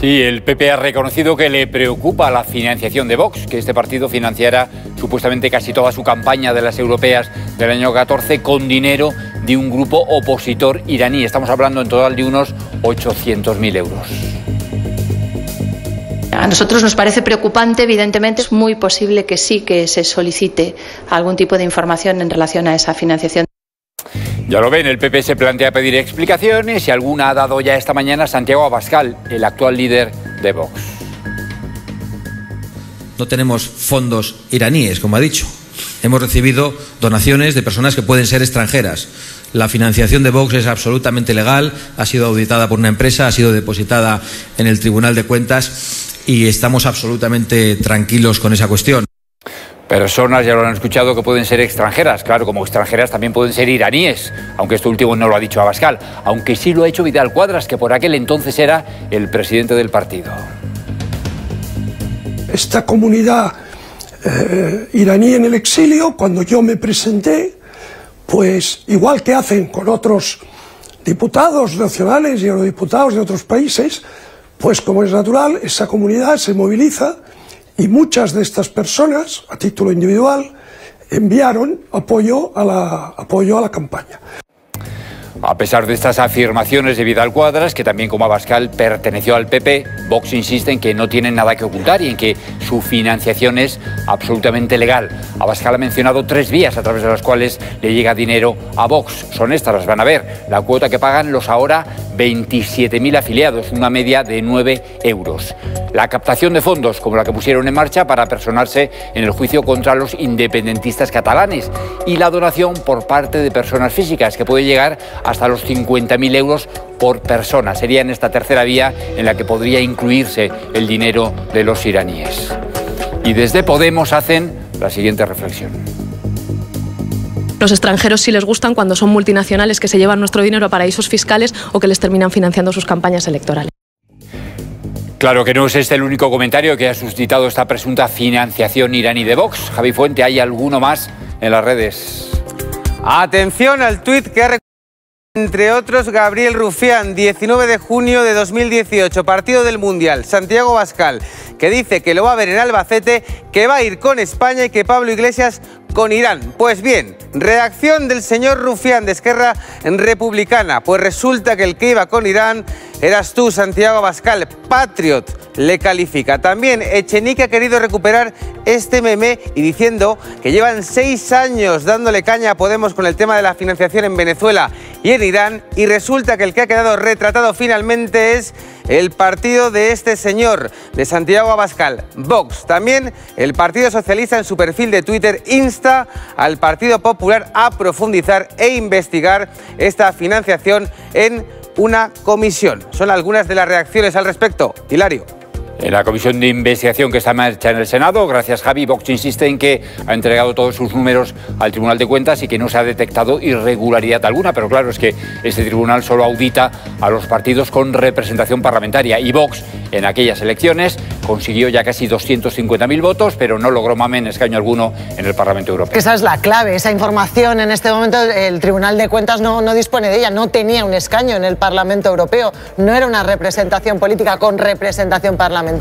Sí, el PP ha reconocido que le preocupa la financiación de Vox, que este partido financiara supuestamente casi toda su campaña de las europeas del año 14 con dinero de un grupo opositor iraní. Estamos hablando en total de unos 800.000 euros. A nosotros nos parece preocupante, evidentemente es muy posible que sí que se solicite algún tipo de información en relación a esa financiación. Ya lo ven, el PP se plantea pedir explicaciones y alguna ha dado ya esta mañana Santiago Abascal, el actual líder de Vox. No tenemos fondos iraníes, como ha dicho. Hemos recibido donaciones de personas que pueden ser extranjeras. La financiación de Vox es absolutamente legal, ha sido auditada por una empresa, ha sido depositada en el Tribunal de Cuentas y estamos absolutamente tranquilos con esa cuestión. Personas, ya lo han escuchado, que pueden ser extranjeras. Claro, como extranjeras también pueden ser iraníes, aunque esto último no lo ha dicho Abascal, aunque sí lo ha hecho Vidal Quadras, que por aquel entonces era el presidente del partido. Esta comunidad iraní en el exilio, cuando yo me presenté, pues igual que hacen con otros diputados nacionales y eurodiputados de otros países, pues como es natural, esa comunidad se moviliza. Y muchas de estas personas, a título individual, enviaron apoyo a la campaña. A pesar de estas afirmaciones de Vidal Quadras, que también como Abascal perteneció al PP, Vox insiste en que no tienen nada que ocultar y en que su financiación es absolutamente legal. Abascal ha mencionado 3 vías a través de las cuales le llega dinero a Vox. Son estas, las van a ver. La cuota que pagan los ahora 27.000 afiliados, una media de 9 euros. La captación de fondos, como la que pusieron en marcha para personarse en el juicio contra los independentistas catalanes. Y la donación por parte de personas físicas, que puede llegar hasta los 50.000 euros por persona. Sería en esta tercera vía en la que podría incluirse el dinero de los iraníes. Y desde Podemos hacen la siguiente reflexión. Los extranjeros sí les gustan cuando son multinacionales que se llevan nuestro dinero a paraísos fiscales o que les terminan financiando sus campañas electorales. Claro que no es este el único comentario que ha suscitado esta presunta financiación iraní de Vox. Javi Fuente, ¿hay alguno más en las redes? Atención al tuit que ha entre otros Gabriel Rufián, 19 de junio de 2018, partido del Mundial, Santiago Abascal, que dice que lo va a ver en Albacete, que va a ir con España y que Pablo Iglesias con Irán. Pues bien, reacción del señor Rufián de Esquerra Republicana, pues resulta que el que iba con Irán eras tú, Santiago Abascal, patriot, le califica. También Echenique ha querido recuperar este meme y diciendo que llevan 6 años dándole caña a Podemos con el tema de la financiación en Venezuela y en Irán, y resulta que el que ha quedado retratado finalmente es el partido de este señor, de Santiago Abascal, Vox. También el Partido Socialista en su perfil de Twitter insta al Partido Popular a profundizar e investigar esta financiación en una comisión. Son algunas de las reacciones al respecto. Hilario. En la comisión de investigación que está en marcha en el Senado, gracias Javi, Vox insiste en que ha entregado todos sus números al Tribunal de Cuentas y que no se ha detectado irregularidad alguna, pero claro, es que este tribunal solo audita a los partidos con representación parlamentaria y Vox en aquellas elecciones consiguió ya casi 250.000 votos, pero no logró mamen escaño alguno en el Parlamento Europeo. Esa es la clave, esa información en este momento el Tribunal de Cuentas no dispone de ella, no tenía un escaño en el Parlamento Europeo, no era una representación política con representación parlamentaria.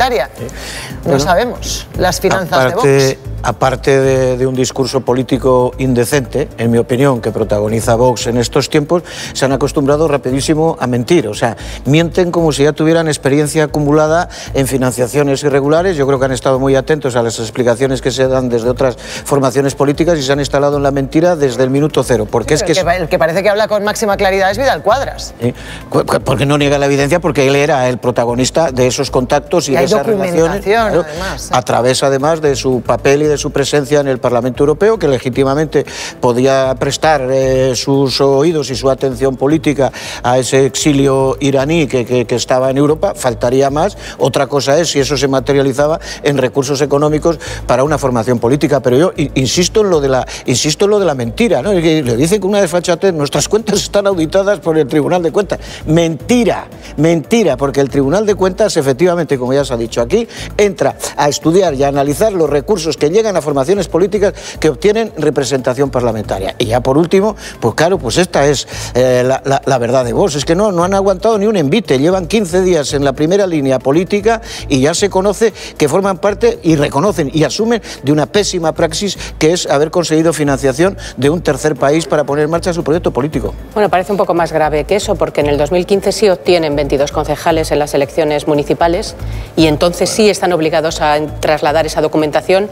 No sabemos las finanzas de Vox. Aparte de un discurso político indecente, en mi opinión, que protagoniza Vox en estos tiempos, se han acostumbrado rapidísimo a mentir. O sea, mienten como si ya tuvieran experiencia acumulada en financiaciones irregulares. Yo creo que han estado muy atentos a las explicaciones que se dan desde otras formaciones políticas y se han instalado en la mentira desde el minuto cero. Porque sí, el que parece que habla con máxima claridad es Vidal Quadras. ¿Sí? Porque no niega la evidencia, porque él era el protagonista de esos contactos y de esas relaciones. Claro, a través, además, de su papel y de su presencia en el Parlamento Europeo, que legítimamente podía prestar sus oídos y su atención política a ese exilio iraní que estaba en Europa. Faltaría más. Otra cosa es si eso se materializaba en recursos económicos para una formación política. Pero yo insisto en lo de la mentira, ¿no? Le dicen que una desfachatez, nuestras cuentas están auditadas por el Tribunal de Cuentas. Mentira, porque el Tribunal de Cuentas, efectivamente, como ya se ha dicho aquí, entra a estudiar y a analizar los recursos que llegan a formaciones políticas que obtienen representación parlamentaria. Y ya por último, pues claro, pues esta es la verdad de Vox. Es que no han aguantado ni un envite. Llevan 15 días en la primera línea política y ya se conoce que forman parte y reconocen y asumen de una pésima praxis, que es haber conseguido financiación de un tercer país para poner en marcha su proyecto político. Bueno, parece un poco más grave que eso, porque en el 2015 sí obtienen 22 concejales en las elecciones municipales y entonces sí están obligados a trasladar esa documentación.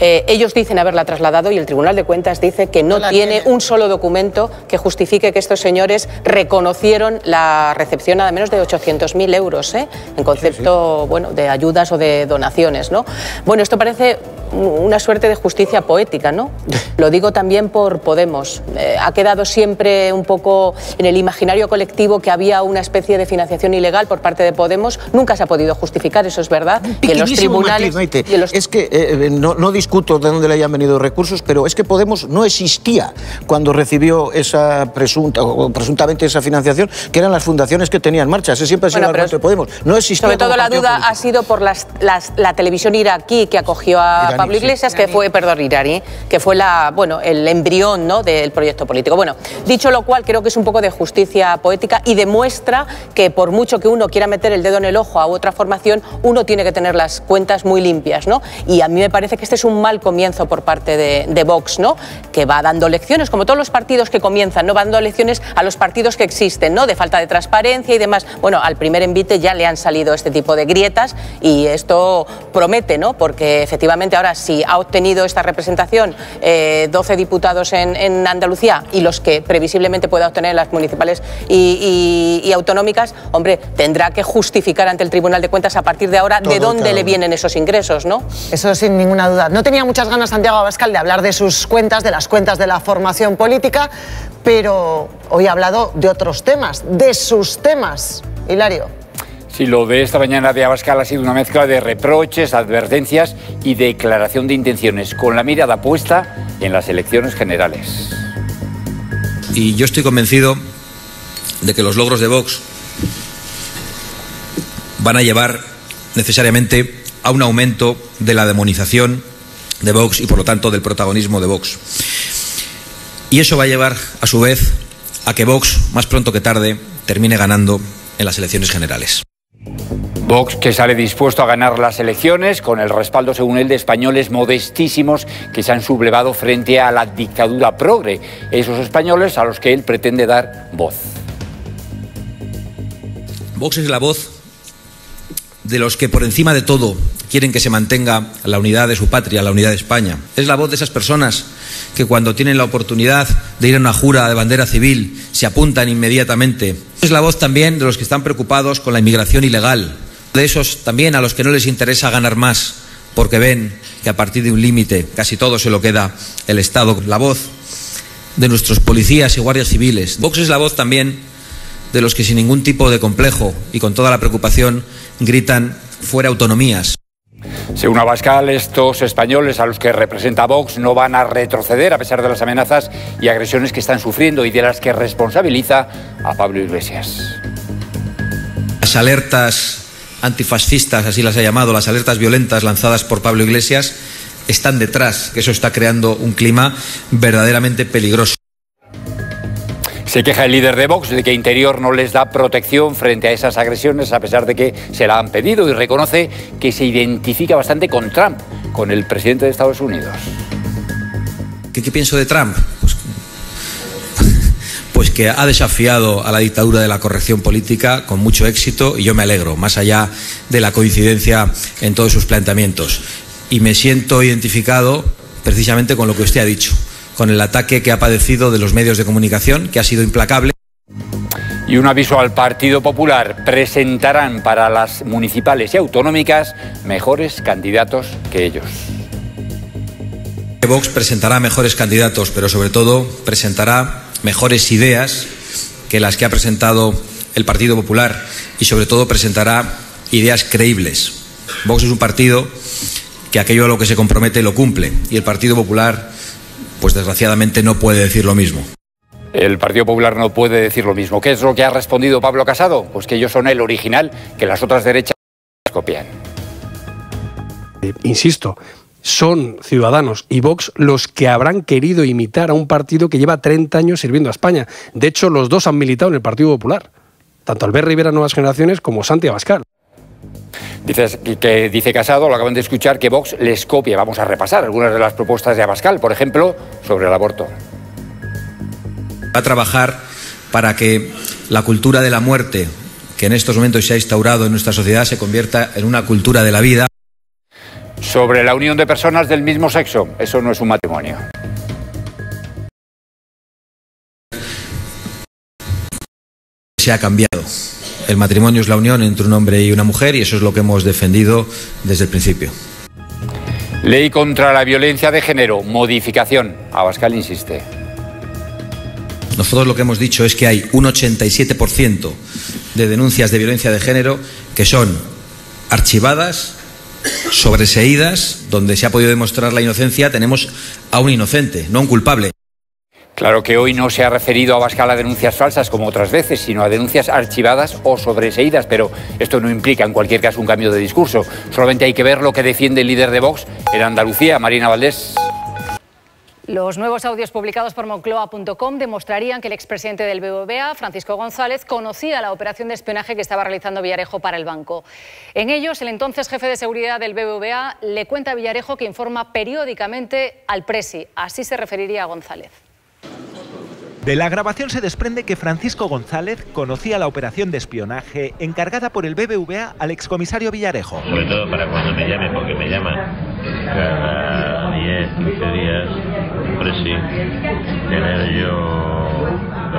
Ellos dicen haberla trasladado y el Tribunal de Cuentas dice que no tiene un solo documento que justifique que estos señores reconocieron la recepción nada menos de 800.000 euros, en concepto bueno, de ayudas o de donaciones, ¿no? Bueno, esto parece una suerte de justicia poética, ¿no? Lo digo también por Podemos. Ha quedado siempre un poco en el imaginario colectivo que había una especie de financiación ilegal por parte de Podemos. Nunca se ha podido justificar, eso es verdad. Y en los tribunales... Maite, es que no discuto de dónde le hayan venido recursos, pero es que Podemos no existía cuando recibió esa presuntamente esa financiación, que eran las fundaciones que tenía en marcha. Ese siempre ha sido el argumento de Podemos. No existía. Sobre todo la duda ha sido por la televisión iraquí que acogió a Pablo Iglesias, que fue, iraní, que fue el embrión, ¿no?, del proyecto político. Bueno, dicho lo cual, creo que es un poco de justicia poética y demuestra que por mucho que uno quiera meter el dedo en el ojo a otra formación, uno tiene que tener las cuentas muy limpias, ¿no? Y a mí me parece que este es un mal comienzo por parte de Vox, ¿no?, que va dando lecciones, como todos los partidos que comienzan, ¿no?, va dando lecciones a los partidos que existen, ¿no?, de falta de transparencia y demás. Bueno, al primer envite ya le han salido este tipo de grietas y esto promete, ¿no?, porque efectivamente ahora si ha obtenido esta representación 12 diputados en Andalucía y los que previsiblemente pueda obtener en las municipales y autonómicas, hombre, tendrá que justificar ante el Tribunal de Cuentas a partir de ahora de dónde le vienen esos ingresos, ¿no? Eso sin ninguna duda. No tenía muchas ganas Santiago Abascal de hablar de sus cuentas, de las cuentas de la formación política, pero hoy ha hablado de otros temas, de sus temas. Hilario. Sí, lo de esta mañana de Abascal ha sido una mezcla de reproches, advertencias y declaración de intenciones, con la mirada puesta en las elecciones generales. Y yo estoy convencido de que los logros de Vox van a llevar necesariamente a un aumento de la demonización de Vox y, por lo tanto, del protagonismo de Vox. Y eso va a llevar, a su vez, a que Vox, más pronto que tarde, termine ganando en las elecciones generales. Vox, que sale dispuesto a ganar las elecciones con el respaldo, según él, de españoles modestísimos que se han sublevado frente a la dictadura progre, esos españoles a los que él pretende dar voz. Vox es la voz de los que por encima de todo quieren que se mantenga la unidad de su patria, la unidad de España. Es la voz de esas personas que cuando tienen la oportunidad de ir a una jura de bandera civil se apuntan inmediatamente. Es la voz también de los que están preocupados con la inmigración ilegal, de esos también a los que no les interesa ganar más porque ven que a partir de un límite casi todo se lo queda el Estado. La voz de nuestros policías y guardias civiles. Vox es la voz también de los que sin ningún tipo de complejo y con toda la preocupación gritan fuera autonomías. Según Abascal, estos españoles a los que representa Vox no van a retroceder a pesar de las amenazas y agresiones que están sufriendo y de las que responsabiliza a Pablo Iglesias. Las alertas antifascistas, así las ha llamado, las alertas violentas lanzadas por Pablo Iglesias, están detrás, que eso está creando un clima verdaderamente peligroso. Se queja el líder de Vox de que Interior no les da protección frente a esas agresiones a pesar de que se la han pedido y reconoce que se identifica bastante con Trump, con el presidente de Estados Unidos. ¿Qué pienso de Trump? Pues que ha desafiado a la dictadura de la corrección política con mucho éxito y yo me alegro, más allá de la coincidencia en todos sus planteamientos. Y me siento identificado precisamente con lo que usted ha dicho, con el ataque que ha padecido de los medios de comunicación, que ha sido implacable. Y un aviso al Partido Popular: presentarán para las municipales y autonómicas mejores candidatos que ellos. Vox presentará mejores candidatos, pero sobre todo presentará mejores ideas que las que ha presentado el Partido Popular y sobre todo presentará ideas creíbles. Vox es un partido que aquello a lo que se compromete lo cumple y el Partido Popular, pues desgraciadamente no puede decir lo mismo. El Partido Popular no puede decir lo mismo. ¿Qué es lo que ha respondido Pablo Casado? Pues que ellos son el original, que las otras derechas copian. Insisto, son Ciudadanos y Vox los que habrán querido imitar a un partido que lleva 30 años sirviendo a España. De hecho, los dos han militado en el Partido Popular, tanto Albert Rivera Nuevas Generaciones como Santi Abascal. Dice Casado, lo acaban de escuchar, que Vox les copia. Vamos a repasar algunas de las propuestas de Abascal, por ejemplo, sobre el aborto. Va a trabajar para que la cultura de la muerte, que en estos momentos se ha instaurado en nuestra sociedad, se convierta en una cultura de la vida. Sobre la unión de personas del mismo sexo, eso no es un matrimonio. Se ha cambiado. El matrimonio es la unión entre un hombre y una mujer y eso es lo que hemos defendido desde el principio. Ley contra la violencia de género, modificación. Abascal insiste. Nosotros lo que hemos dicho es que hay un 87% de denuncias de violencia de género que son archivadas, sobreseídas, donde se ha podido demostrar la inocencia. Tenemos a un inocente, no a un culpable. Claro que hoy no se ha referido a Abascal a denuncias falsas como otras veces, sino a denuncias archivadas o sobreseídas, pero esto no implica en cualquier caso un cambio de discurso. Solamente hay que ver lo que defiende el líder de Vox en Andalucía, Marina Valdés. Los nuevos audios publicados por Moncloa.com demostrarían que el expresidente del BBVA, Francisco González, conocía la operación de espionaje que estaba realizando Villarejo para el banco. En ellos, el entonces jefe de seguridad del BBVA le cuenta a Villarejo que informa periódicamente al Presi. Así se referiría a González. De la grabación se desprende que Francisco González conocía la operación de espionaje encargada por el BBVA al excomisario Villarejo. Sobre todo para cuando me llame, porque me llaman cada 10, 15 días, tener yo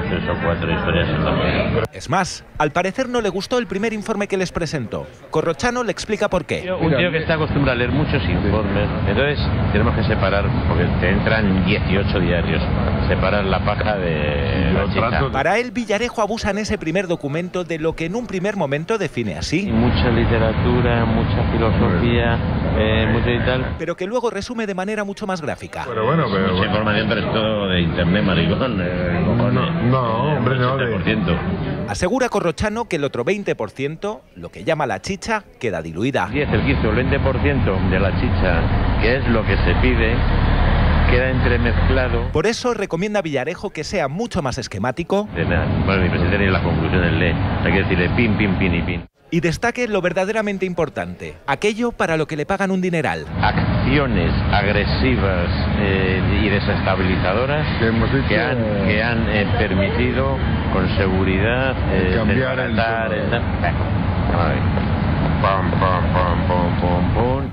3 o 4 historias en la mano. Es más, al parecer no le gustó el primer informe que les presentó. Corrochano le explica por qué. Un tío que está acostumbrado a leer muchos informes, entonces tenemos que separar, porque te entran 18 diarios, separar la paja de la chicha. Para él, Villarejo abusa en ese primer documento de lo que en un primer momento define así. Mucha literatura, mucha filosofía, mucho y tal. Pero que luego resume de manera mucho más gráfica. Mucha información, pero es todo de internet, maricón. No, hombre, no. Asegura Corrochano que el otro 20%, lo que llama la chicha, queda diluida. El 15 o el 20% de la chicha, que es lo que se pide, queda entremezclado. Por eso recomienda a Villarejo que sea mucho más esquemático. Bueno, mi presidente y las conclusiones lee. Hay que decirle pin, pin, pin y pin. Y destaque lo verdaderamente importante, aquello para lo que le pagan un dineral. Acciones agresivas y desestabilizadoras que han permitido con seguridad cambiar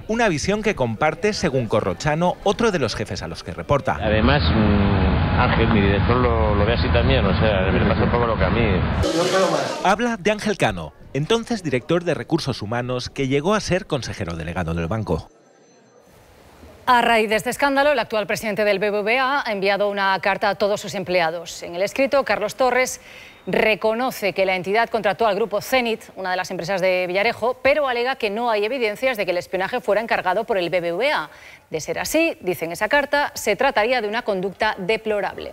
Una visión que comparte, según Corrochano, otro de los jefes a los que reporta. Además, Ángel, mi director, lo ve así también, o sea, me pasa un poco lo que a mí. Habla de Ángel Cano, entonces director de Recursos Humanos, que llegó a ser consejero delegado del banco. A raíz de este escándalo, el actual presidente del BBVA ha enviado una carta a todos sus empleados. En el escrito, Carlos Torres reconoce que la entidad contrató al grupo Zenit, una de las empresas de Villarejo, pero alega que no hay evidencias de que el espionaje fuera encargado por el BBVA. De ser así, dice en esa carta, se trataría de una conducta deplorable.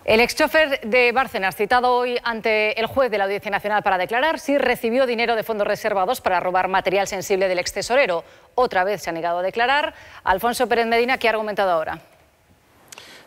El exchofer de Bárcenas, citado hoy ante el juez de la Audiencia Nacional para declarar, sí recibió dinero de fondos reservados para robar material sensible del extesorero. Otra vez se ha negado a declarar. Alfonso Pérez Medina, ¿qué ha argumentado ahora?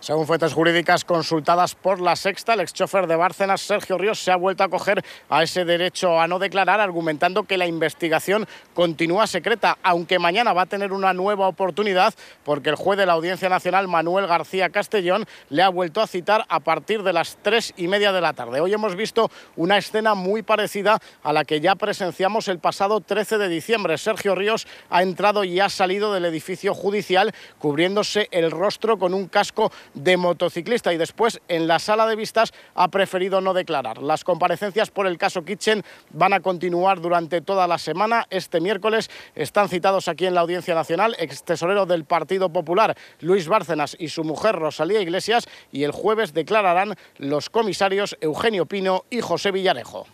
Según fuentes jurídicas consultadas por La Sexta, el exchofer de Bárcenas, Sergio Ríos, se ha vuelto a acoger a ese derecho a no declarar, argumentando que la investigación continúa secreta, aunque mañana va a tener una nueva oportunidad porque el juez de la Audiencia Nacional, Manuel García Castellón, le ha vuelto a citar a partir de las 3:30 de la tarde. Hoy hemos visto una escena muy parecida a la que ya presenciamos el pasado 13 de diciembre. Sergio Ríos ha entrado y ha salido del edificio judicial cubriéndose el rostro con un casco de motociclista y después en la sala de vistas ha preferido no declarar. Las comparecencias por el caso Kitchen van a continuar durante toda la semana. Este miércoles están citados aquí en la Audiencia Nacional extesorero del Partido Popular Luis Bárcenas y su mujer Rosalía Iglesias, y el jueves declararán los comisarios Eugenio Pino y José Villarejo.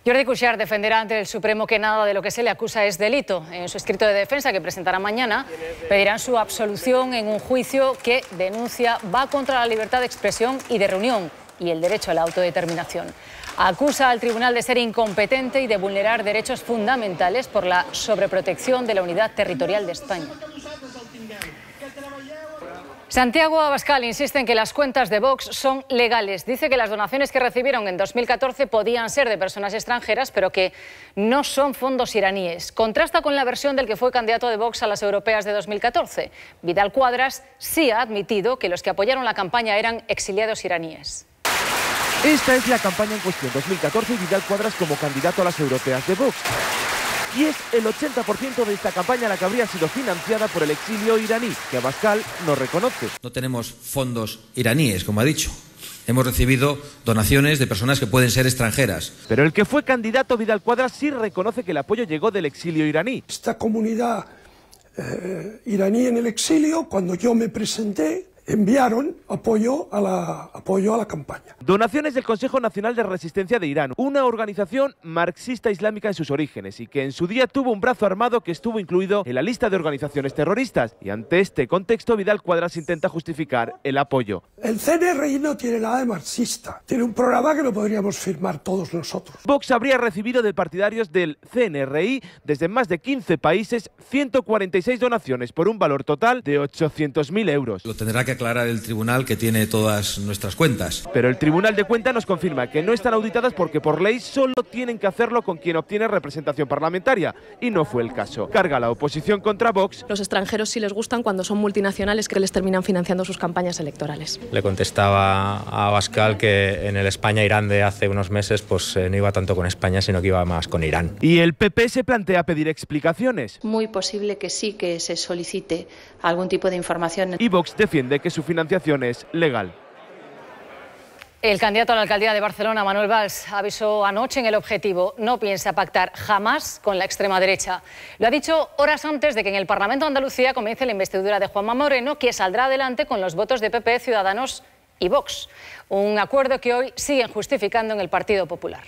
Jordi Cuixart defenderá ante el Supremo que nada de lo que se le acusa es delito. En su escrito de defensa, que presentará mañana, pedirán su absolución en un juicio que denuncia va contra la libertad de expresión y de reunión y el derecho a la autodeterminación. Acusa al tribunal de ser incompetente y de vulnerar derechos fundamentales por la sobreprotección de la unidad territorial de España. Santiago Abascal insiste en que las cuentas de Vox son legales. Dice que las donaciones que recibieron en 2014 podían ser de personas extranjeras, pero que no son fondos iraníes. Contrasta con la versión del que fue candidato de Vox a las europeas de 2014. Vidal Quadras sí ha admitido que los que apoyaron la campaña eran exiliados iraníes. Esta es la campaña en cuestión, 2014, y Vidal Quadras como candidato a las europeas de Vox. Y es el 80% de esta campaña la que habría sido financiada por el exilio iraní, que Abascal no reconoce. No tenemos fondos iraníes, como ha dicho. Hemos recibido donaciones de personas que pueden ser extranjeras. Pero el que fue candidato, Vidal Quadras, sí reconoce que el apoyo llegó del exilio iraní. Esta comunidad iraní en el exilio, cuando yo me presenté, enviaron apoyo a la campaña. Donaciones del Consejo Nacional de Resistencia de Irán, una organización marxista islámica en sus orígenes y que en su día tuvo un brazo armado que estuvo incluido en la lista de organizaciones terroristas. Y ante este contexto, Vidal Quadras intenta justificar el apoyo. El CNRI no tiene nada de marxista, tiene un programa que lo podríamos firmar todos nosotros. Vox habría recibido de partidarios del CNRI desde más de 15 países 146 donaciones por un valor total de 800.000 euros. Lo tendrá que aclarar el tribunal, que tiene todas nuestras cuentas. Pero el Tribunal de Cuentas nos confirma que no están auditadas porque por ley solo tienen que hacerlo con quien obtiene representación parlamentaria, y no fue el caso. Carga la oposición contra Vox. Los extranjeros sí les gustan cuando son multinacionales que les terminan financiando sus campañas electorales. Le contestaba a Abascal que en el España-Irán de hace unos meses pues no iba tanto con España, sino que iba más con Irán. Y el PP se plantea pedir explicaciones. Muy posible que sí que se solicite algún tipo de información. Y Vox defiende que su financiación es legal. El candidato a la alcaldía de Barcelona, Manuel Valls, avisó anoche en El Objetivo: no piensa pactar jamás con la extrema derecha. Lo ha dicho horas antes de que en el Parlamento de Andalucía comience la investidura de Juanma Moreno, que saldrá adelante con los votos de PP, Ciudadanos y Vox. Un acuerdo que hoy siguen justificando en el Partido Popular.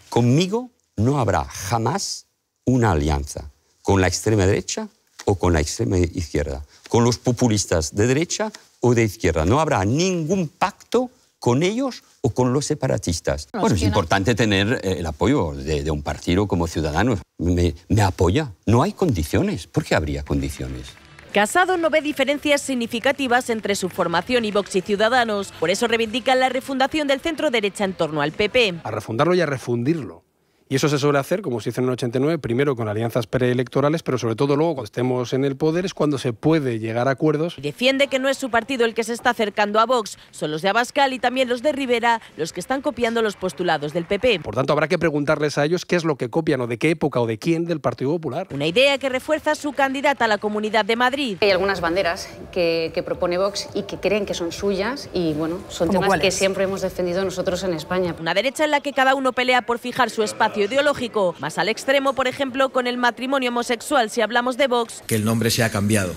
Conmigo no habrá jamás una alianza con la extrema derecha o con la extrema izquierda, con los populistas de derecha o de izquierda. No habrá ningún pacto con ellos o con los separatistas. Bueno, es importante tener el apoyo de un partido como Ciudadanos. Me apoya. No hay condiciones. ¿Por qué habría condiciones? Casado no ve diferencias significativas entre su formación y Vox y Ciudadanos. Por eso reivindican la refundación del centro derecha en torno al PP. A refundarlo y a refundirlo. Y eso se suele hacer, como se hizo en el 89, primero con alianzas preelectorales, pero sobre todo luego, cuando estemos en el poder, es cuando se puede llegar a acuerdos. Defiende que no es su partido el que se está acercando a Vox, son los de Abascal y también los de Rivera los que están copiando los postulados del PP. Por tanto, habrá que preguntarles a ellos qué es lo que copian o de qué época o de quién del Partido Popular. Una idea que refuerza su candidata a la Comunidad de Madrid. Hay algunas banderas que propone Vox y que creen que son suyas y, bueno, son temas que siempre hemos defendido nosotros en España. Una derecha en la que cada uno pelea por fijar su espacio juicio ideológico. Más al extremo, por ejemplo, con el matrimonio homosexual, si hablamos de Vox. Que el nombre se ha cambiado.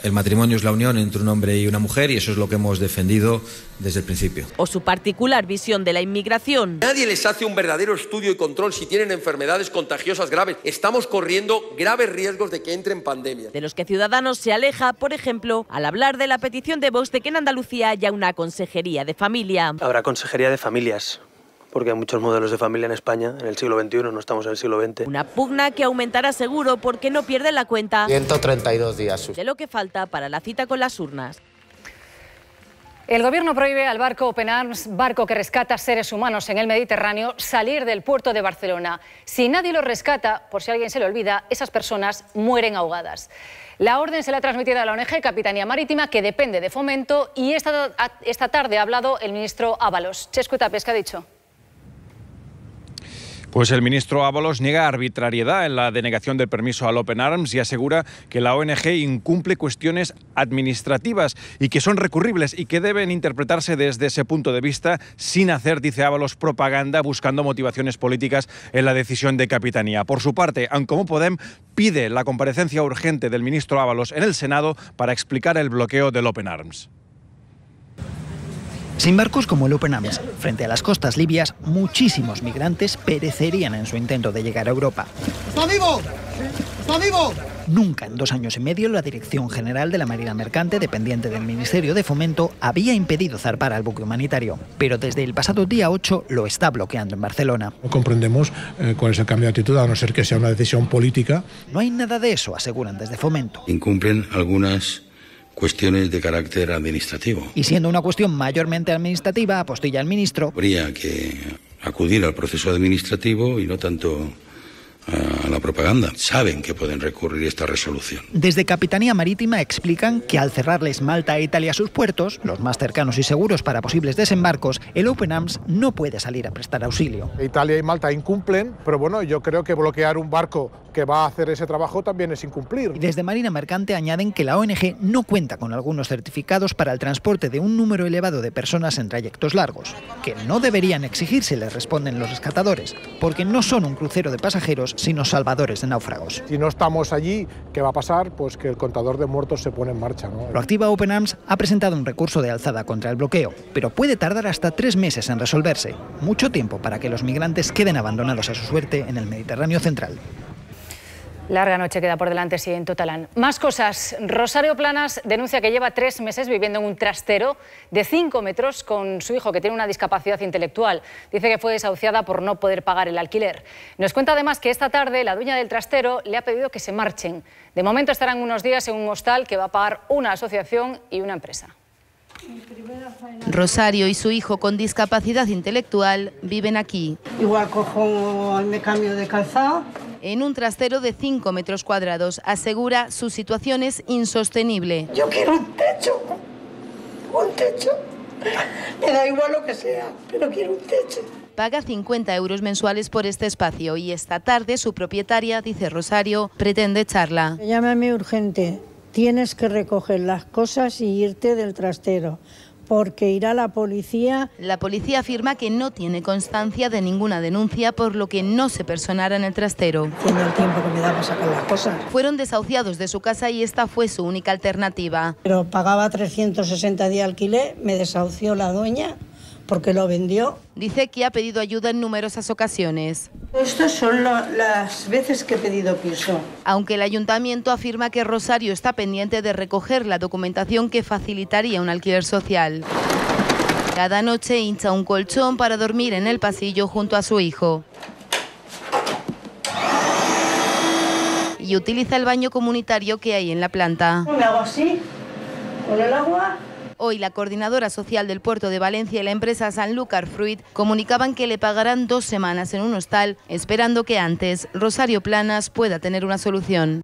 El matrimonio es la unión entre un hombre y una mujer y eso es lo que hemos defendido desde el principio. O su particular visión de la inmigración. Nadie les hace un verdadero estudio y control si tienen enfermedades contagiosas graves. Estamos corriendo graves riesgos de que entre en pandemia. De los que Ciudadanos se aleja, por ejemplo, al hablar de la petición de Vox de que en Andalucía haya una consejería de familia. Habrá consejería de familias, porque hay muchos modelos de familia en España, en el siglo XXI, no estamos en el siglo XX. Una pugna que aumentará seguro porque no pierde la cuenta 132 días de lo que falta para la cita con las urnas. El gobierno prohíbe al barco Open Arms, barco que rescata seres humanos en el Mediterráneo, salir del puerto de Barcelona. Si nadie los rescata, por si a alguien se le olvida, esas personas mueren ahogadas. La orden se la ha transmitido a la ONG Capitanía Marítima, que depende de Fomento, y esta tarde ha hablado el ministro Ábalos. Chesco Tapes, ¿qué ha dicho? Pues el ministro Ábalos niega arbitrariedad en la denegación del permiso al Open Arms y asegura que la ONG incumple cuestiones administrativas y que son recurribles y que deben interpretarse desde ese punto de vista sin hacer, dice Ábalos, propaganda buscando motivaciones políticas en la decisión de Capitanía. Por su parte, Ancomú Podem pide la comparecencia urgente del ministro Ábalos en el Senado para explicar el bloqueo del Open Arms. Sin barcos como el Open Arms, frente a las costas libias, muchísimos migrantes perecerían en su intento de llegar a Europa. ¡Está vivo! ¡Está vivo! Nunca en 2 años y medio la Dirección General de la Marina Mercante, dependiente del Ministerio de Fomento, había impedido zarpar al buque humanitario, pero desde el pasado día 8 lo está bloqueando en Barcelona. No comprendemos cuál es el cambio de actitud, a no ser que sea una decisión política. No hay nada de eso, aseguran desde Fomento. Incumplen algunas cuestiones de carácter administrativo. Y siendo una cuestión mayormente administrativa, apostilla el ministro, habría que acudir al proceso administrativo y no tanto a la propaganda. Saben que pueden recurrir esta resolución. Desde Capitanía Marítima explican que al cerrarles Malta e Italia sus puertos, los más cercanos y seguros para posibles desembarcos, el Open Arms no puede salir a prestar auxilio. Italia y Malta incumplen, pero bueno, yo creo que bloquear un barco que va a hacer ese trabajo también es incumplir. Y desde Marina Mercante añaden que la ONG no cuenta con algunos certificados para el transporte de un número elevado de personas en trayectos largos, que no deberían exigirse, les responden los rescatadores, porque no son un crucero de pasajeros, sino salvadores de náufragos. Si no estamos allí, ¿qué va a pasar? Pues que el contador de muertos se pone en marcha, ¿no? Proactiva Open Arms ha presentado un recurso de alzada contra el bloqueo, pero puede tardar hasta 3 meses en resolverse. Mucho tiempo para que los migrantes queden abandonados a su suerte en el Mediterráneo central. Larga noche queda por delante, sí, en Totalán. Más cosas. Rosario Planas denuncia que lleva 3 meses viviendo en un trastero de 5 metros con su hijo, que tiene una discapacidad intelectual. Dice que fue desahuciada por no poder pagar el alquiler. Nos cuenta además que esta tarde la dueña del trastero le ha pedido que se marchen. De momento estarán unos días en un hostal que va a pagar una asociación y una empresa. Rosario y su hijo con discapacidad intelectual viven aquí. Igual cojo, me cambio de calzado. En un trastero de 5 metros cuadrados, asegura su situación es insostenible. Yo quiero un techo, un techo. Me da igual lo que sea, pero quiero un techo. Paga 50 euros mensuales por este espacio y esta tarde su propietaria, dice Rosario, pretende echarla. Llámame urgente, tienes que recoger las cosas y irte del trastero, porque irá la policía. La policía afirma que no tiene constancia de ninguna denuncia, por lo que no se personará en el trastero. Tiene el tiempo que me da para sacar las cosas. Fueron desahuciados de su casa y esta fue su única alternativa. Pero pagaba 360 de alquiler, me desahució la dueña porque lo vendió. Dice que ha pedido ayuda en numerosas ocasiones. Estas son las veces que he pedido piso. Aunque el ayuntamiento afirma que Rosario está pendiente de recoger la documentación que facilitaría un alquiler social. Cada noche hincha un colchón para dormir en el pasillo junto a su hijo. Y utiliza el baño comunitario que hay en la planta. Me hago así, con el agua. Hoy la coordinadora social del puerto de Valencia y la empresa Sanlúcar Fruit comunicaban que le pagarán 2 semanas en un hostal, esperando que antes Rosario Planas pueda tener una solución.